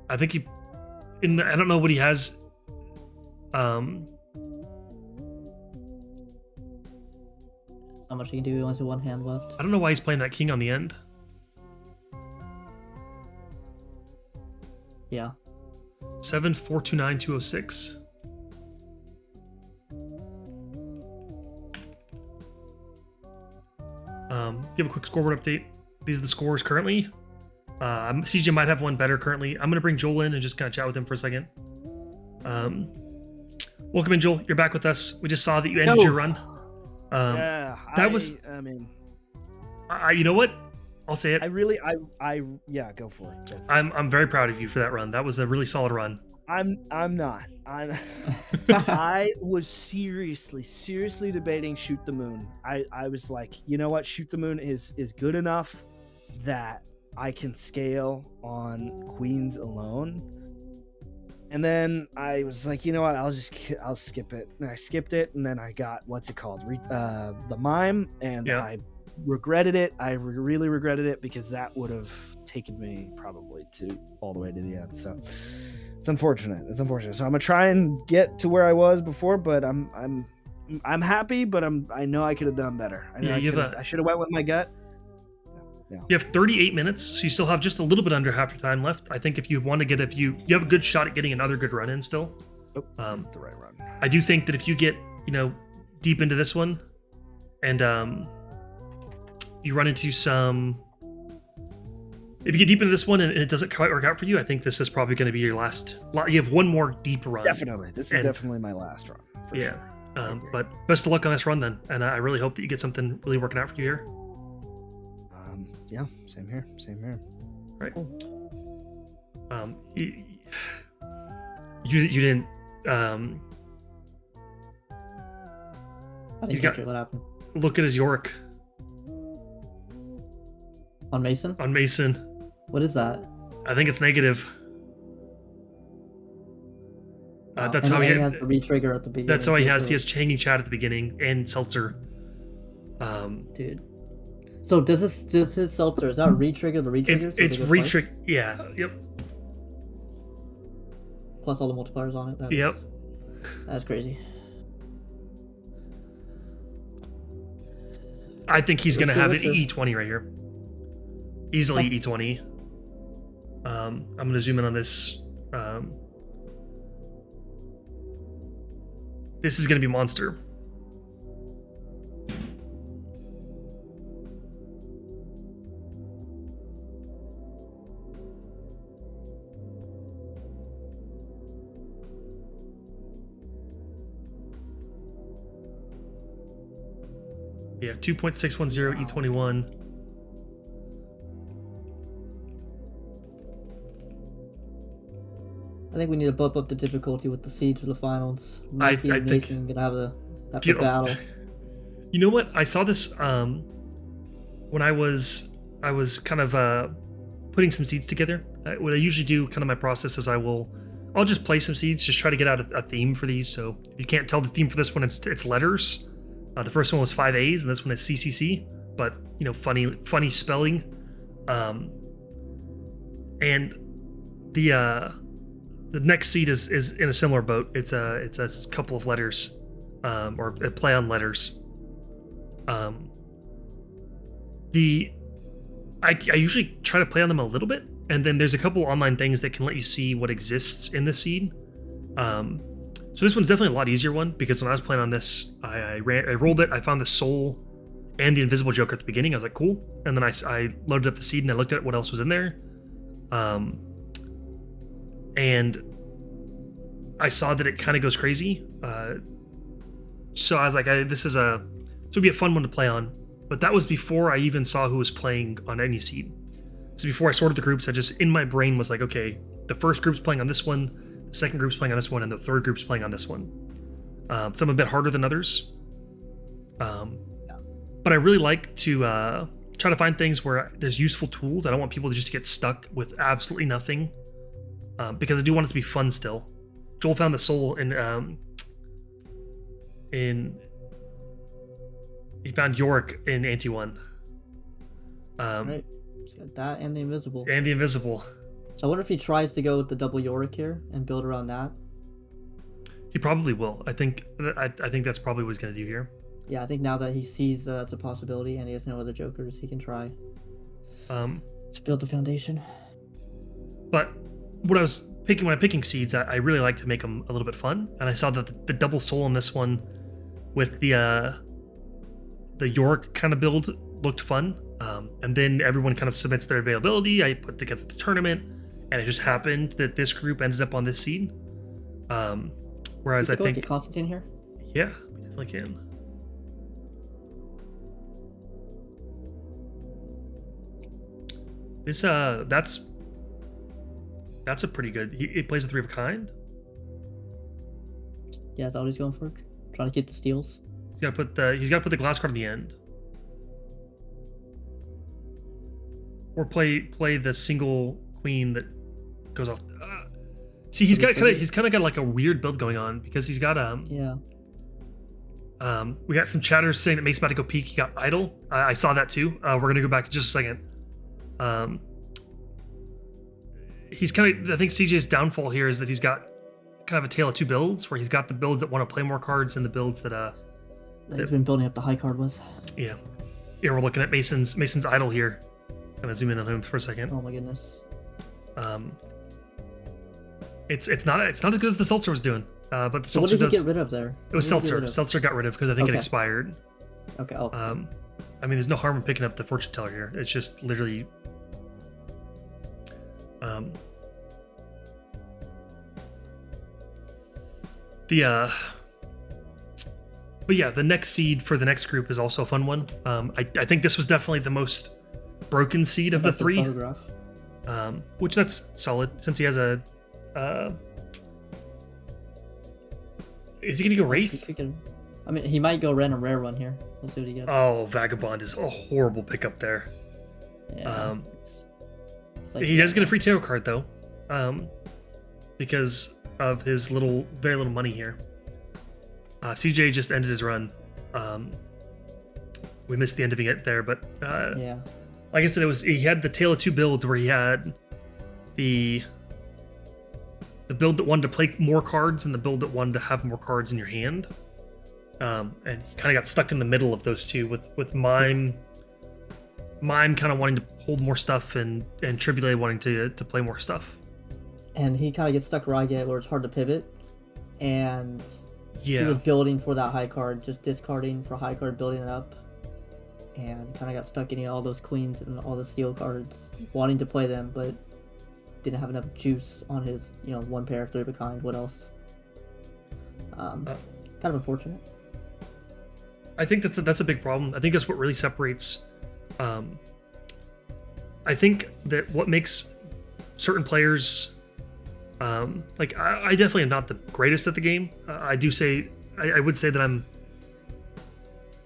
I think I don't know what he has. How much he can do? He only has one hand left. I don't know why he's playing that king on the end. Yeah. 7-4-2-9-2-0-6. Give a quick scoreboard update. These are the scores currently. CJ might have one better currently. I'm going to bring Joel in and just kind of chat with him for a second. Welcome in, Joel. You're back with us. We just saw that you ended your run. Yeah, I mean, you know what? I'll say it. Yeah, go for it. I'm very proud of you for that run. That was a really solid run. I'm not. I was seriously debating Shoot the Moon. I was like, you know what? Shoot the Moon is good enough that I can scale on queens alone. And then I was like, you know what? I'll skip it. And I skipped it, and then I got what's it called? The mime, and yeah. I regretted it. I really regretted it because that would have taken me probably all the way to the end. So it's unfortunate. So I'm gonna try and get to where I was before, but I'm happy, but I know I could have done better. I should have went with my gut. Yeah. You have 38 minutes, so you still have just a little bit under half your time left. I think if you want to you have a good shot at getting another good run in still. Oh, this is the right run. I do think that if you get, deep into this one and you run into if you get deep into this one and it doesn't quite work out for you, I think this is probably going to be your last. You have one more deep run. Definitely. This is definitely my last run. Yeah. Sure. But best of luck on this run then. And I really hope that you get something really working out for you here. Yeah, same here. Right. You didn't. I didn't catch it. What happened? Look at his York. On Mason? On Mason. What is that? I think it's negative. That's how he has the retrigger at the beginning. That's how he has. He has Hanging Chat at the beginning and Seltzer. Dude. So does his Seltzer, is that retrigger the retrigger? It's retrigger. Yeah. Yep. Plus all the multipliers on it. Yep. That's crazy. I think he's gonna have an E20 right here. Easily E20. I'm gonna zoom in on this. This is gonna be monster. Yeah, 2.610 E21. I think we need to bump up the difficulty with the seeds for the finals. I Mikey and think- Mason gonna have a Feel- battle. You know what? I saw this when I was kind of putting some seeds together. What I usually do, kind of my process, is I'll just play some seeds, just try to get out a theme for these. So if you can't tell the theme for this one, it's letters. The first one was 5 A's, and this one is CCC. But funny spelling. And the next seed is in a similar boat. It's a couple of letters, or a play on letters. I usually try to play on them a little bit, and then there's a couple online things that can let you see what exists in the seed. So this one's definitely a lot easier one, because when I was playing on this, I rolled it, I found the soul and the invisible joker at the beginning. I was like, cool. And then I loaded up the seed and I looked at what else was in there. And I saw that it kind of goes crazy. So I was like, this would be a fun one to play on. But that was before I even saw who was playing on any seed. So before I sorted the groups, I just, in my brain, was like, okay, the first group's playing on this one, the second group's playing on this one, and the third group's playing on this one. Some a bit harder than others. But I really like to try to find things where there's useful tools. I don't want people to just get stuck with absolutely nothing, because I do want it to be fun still. Joel found the soul he found Yorick in Ante 1. Right. So got that and the invisible. And the invisible. So I wonder if he tries to go with the double Yorick here and build around that. He probably will. I think that's probably what he's gonna do here. Yeah, I think now that he sees that's a possibility and he has no other jokers, he can try to build the foundation. But what I was picking when I'm picking seeds, I really like to make them a little bit fun, and I saw that the double soul in this one with the York kind of build looked fun. And then everyone kind of submits their availability. I put together the tournament, and it just happened that this group ended up on this seed. Whereas I think get Constantine here. Yeah, we definitely can. This that's a pretty good. He plays a 3 of a kind. Yeah, that's all he's going for. Trying to keep the steals. He's got to put the glass card at the end, or play the single queen that goes off. See, he's kind of got like a weird build going on, because he's got Yeah. We got some chatters saying that Mace's about to go peek. He got idle. I saw that too. We're gonna go back in just a second. He's kind of. I think CJ's downfall here is that he's got kind of a tale of two builds, where he's got the builds that want to play more cards and the builds that He's been building up the high card with. Yeah. Here we're looking at Mason's idle here. Gonna zoom in on him for a second. Oh my goodness. It's not as good as the Seltzer was doing. But the So what Seltzer did he does. get rid of there? It was What did he get Seltzer. rid of? Seltzer got rid of because I think it Okay. expired. Okay. Oh. I mean, there's no harm in picking up the fortune teller here. It's just literally. But yeah, the next seed for the next group is also a fun one. I think this was definitely the most broken seed of the That's 3, photograph. which that's solid since he has a. Is he gonna go Wraith? I mean, he might go random rare one here. We'll see what he gets. Oh, Vagabond is a horrible pickup there. Yeah. It's like, He does get a free tarot card though, because of his very little money here. CJ just ended his run. We missed the ending it there, but Yeah. like I said, he had the tale of two builds where he had the build that wanted to play more cards and the build that wanted to have more cards in your hand. And he kind of got stuck in the middle of those two with Mime kind of wanting to hold more stuff and Tribulate wanting to play more stuff. And he kind of gets stuck where I get, where it's hard to pivot. And he Yeah. was building for that high card, just discarding for high card, building it up. And kind of got stuck getting all those queens and all the steel cards, wanting to play them, but didn't have enough juice on his, one pair, 3 of a kind. What else? Kind of unfortunate. I think that's a big problem. I think that's what really separates. I think that what makes certain players Like I definitely am not the greatest at the game. I would say that I'm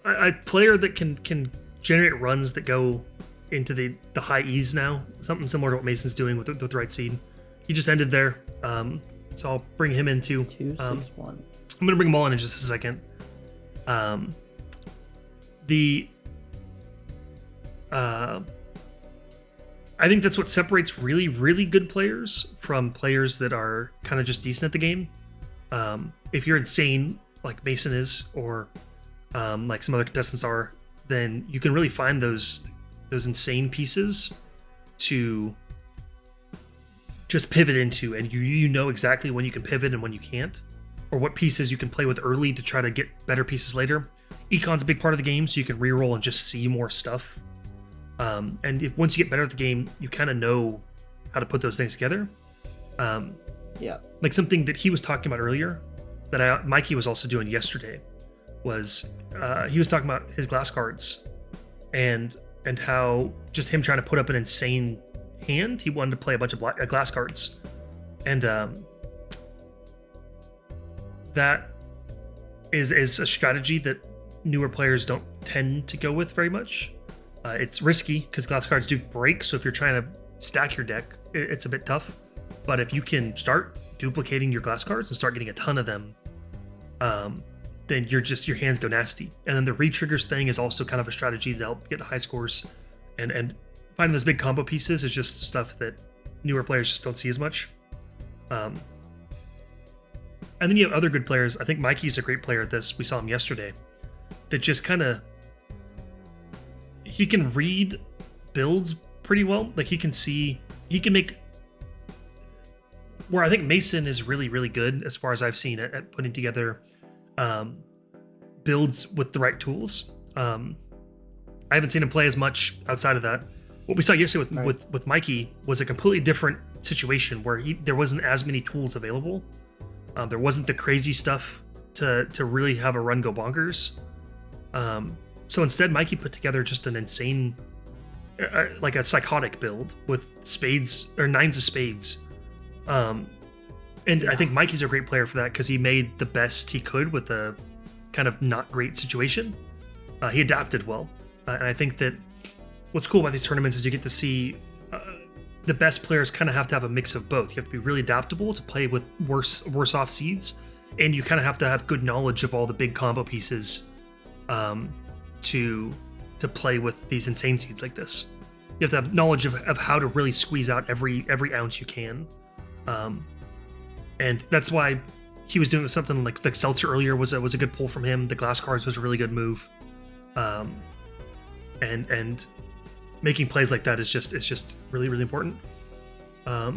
a player that can generate runs that go into the high E's now. Something similar to what Mason's doing with the right seed. He just ended there, so I'll bring him in too. 2, 6, 1. I'm gonna bring them all in just a second. I think that's what separates really, really good players from players that are kind of just decent at the game. If you're insane, like Mason is, or like some other contestants are, then you can really find those insane pieces to just pivot into, and you know exactly when you can pivot and when you can't, or what pieces you can play with early to try to get better pieces later. Econ's a big part of the game, so you can reroll and just see more stuff. And if once you get better at the game, you kind of know how to put those things together. Yeah. Like something that he was talking about earlier, that Mikey was also doing yesterday, was he was talking about his glass cards, and how just him trying to put up an insane hand. He wanted to play a bunch of glass cards, and that is a strategy that newer players don't tend to go with very much. It's risky because glass cards do break, so if you're trying to stack your deck, it's a bit tough. But if you can start duplicating your glass cards and start getting a ton of them, then your hands go nasty. And then the re-triggers thing is also kind of a strategy to help get high scores. And finding those big combo pieces is just stuff that newer players just don't see as much. And then you have other good players. I think Mikey's a great player at this. We saw him yesterday. That just kind of... He can read builds pretty well. Like he can make... Where I think Mason is really, really good, as far as I've seen it, at putting together builds with the right tools. I haven't seen him play as much outside of that. What we saw yesterday with Mikey was a completely different situation where there wasn't as many tools available. There wasn't the crazy stuff to really have a run go bonkers. So instead, Mikey put together just an insane, like a psychotic build with spades or nines of spades. And I think Mikey's a great player for that because he made the best he could with a kind of not great situation. He adapted well. And I think that what's cool about these tournaments is you get to see the best players kind of have to have a mix of both. You have to be really adaptable to play with worse off seeds, and you kind of have to have good knowledge of all the big combo pieces to play with these insane seeds like this. You have to have knowledge of how to really squeeze out every ounce you can. And that's why he was doing something like Seltzer earlier was a good pull from him. The glass cards was a really good move. And making plays like that is just really, really important. We have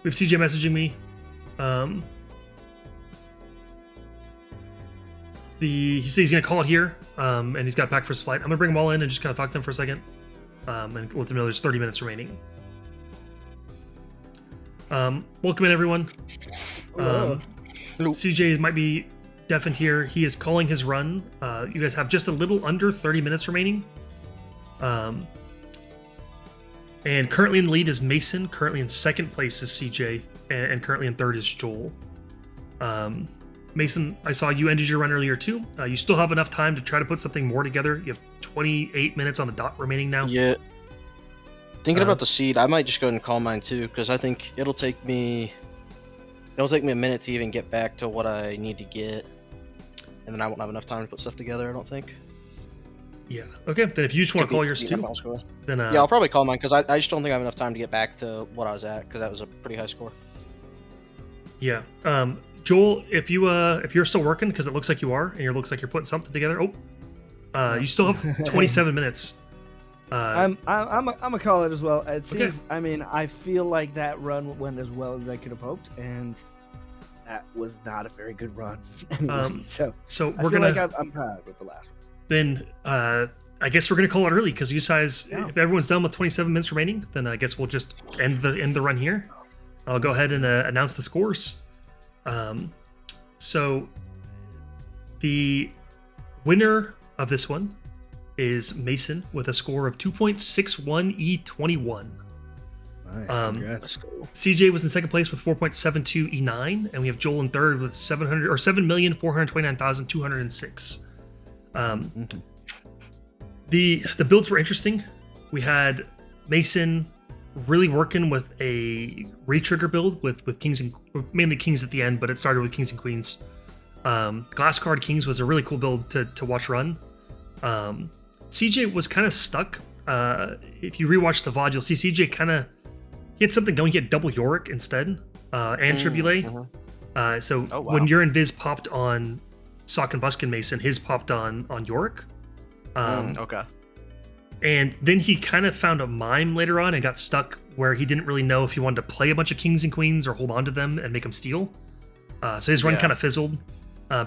CJ messaging me. He says he's gonna call it here, and he's got back for his flight. I'm gonna bring them all in and just kind of talk to them for a second, and let them know there's 30 minutes remaining. Welcome in, everyone. CJ might be deafened here. He is calling his run. You guys have just a little under 30 minutes remaining. And currently in the lead is Mason. Currently in second place is CJ, and currently in third is Joel. Mason, I saw you ended your run earlier too. You still have enough time to try to put something more together. You have 28 minutes on the dot remaining now. Yeah. Thinking about the seed, I might just go ahead and call mine too, because I think it'll take me a minute to even get back to what I need to get, and then I won't have enough time to put stuff together, I don't think. Yeah. Okay. Then if you just want to call yours too, then yeah, I'll probably call mine because I just don't think I have enough time to get back to what I was at, because that was a pretty high score. Yeah. Joel, if you're still working, because it looks like you are, and it looks like you're putting something together. You still have 27 minutes. I'm a call it as well. It seems. Okay. I mean, I feel like that run went as well as I could have hoped, and that was not a very good run. Anyway, so we're gonna. I'm proud with the last one. Then I guess we're gonna call it early because you guys, if everyone's done with 27 minutes remaining, then I guess we'll just end the run here. I'll go ahead and announce the scores. So the winner of this one is Mason with a score of 2.61 E21. Nice. Um, Congrats. That's cool. CJ was in second place with 4.72 E9, and we have Joel in third with 7,429,206. Mhm. The builds were interesting. We had Mason really working with a re-trigger build with kings and mainly kings at the end, but it started with kings and queens. Glass card kings was a really cool build to watch run. CJ was kind of stuck. If you rewatch the VOD, you'll see CJ he had something going. He had double Yorick instead, and Tribulate. So Oh, wow. when your Invis popped on Sock and Buskin Mason, his popped on Yorick. Okay. And then he kind of found a mime later on and got stuck where he didn't really know if he wanted to play a bunch of kings and queens or hold on to them and make them steal. So his run Yeah. kind of fizzled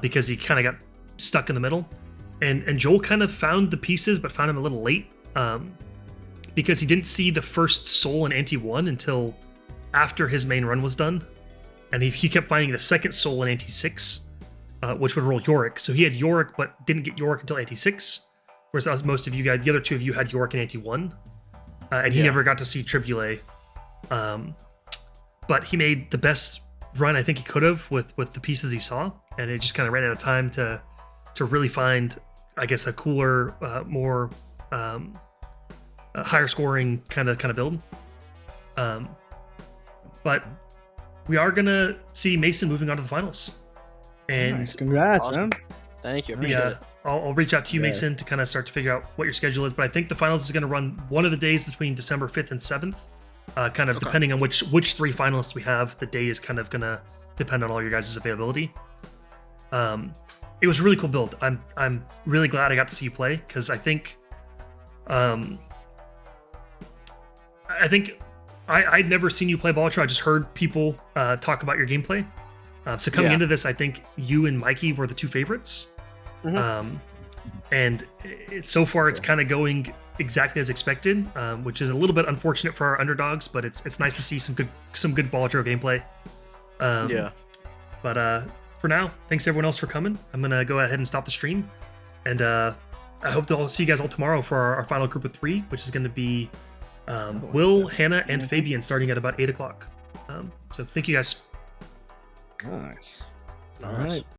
because he kind of got stuck in the middle. And Joel kind of found the pieces, but found him a little late because he didn't see the first soul in Ante 1 until after his main run was done. And he kept finding the second soul in Ante 6, which would roll Yorick. So he had Yorick, but didn't get Yorick until Ante 6. Whereas most of you guys, the other two of you had Yorick in Ante 1. And he Yeah. never got to see Tribulate. But he made the best run I think he could have with the pieces he saw. And it just kind of ran out of time to really find, I guess, a cooler, more higher scoring kind of build. But we are gonna see Mason moving on to the finals. And Nice. Congrats, Awesome. man. Thank you. Appreciate it. I'll reach out to you, Yes. Mason, to kind of start to figure out what your schedule is. But I think the finals is going to run one of the days between December 5th and 7th. Kind of Okay. depending on which three finalists we have. The day is kind of going to depend on all your guys' availability. It was a really cool build. I'm really glad I got to see you play because I think I'd never seen you play Balatro. I just heard people talk about your gameplay. So coming Yeah. into this, I think you and Mikey were the two favorites. And so far it's kind of going exactly as expected, which is a little bit unfortunate for our underdogs, but it's nice to see some good Balatro gameplay. Yeah. But for now, thanks everyone else for coming. I'm gonna go ahead and stop the stream, and I hope to see you guys all tomorrow for our final group of 3, which is going to be Will, Hannah, and Fabian starting at about 8 o'clock. So thank you guys. Nice. Nice. All right.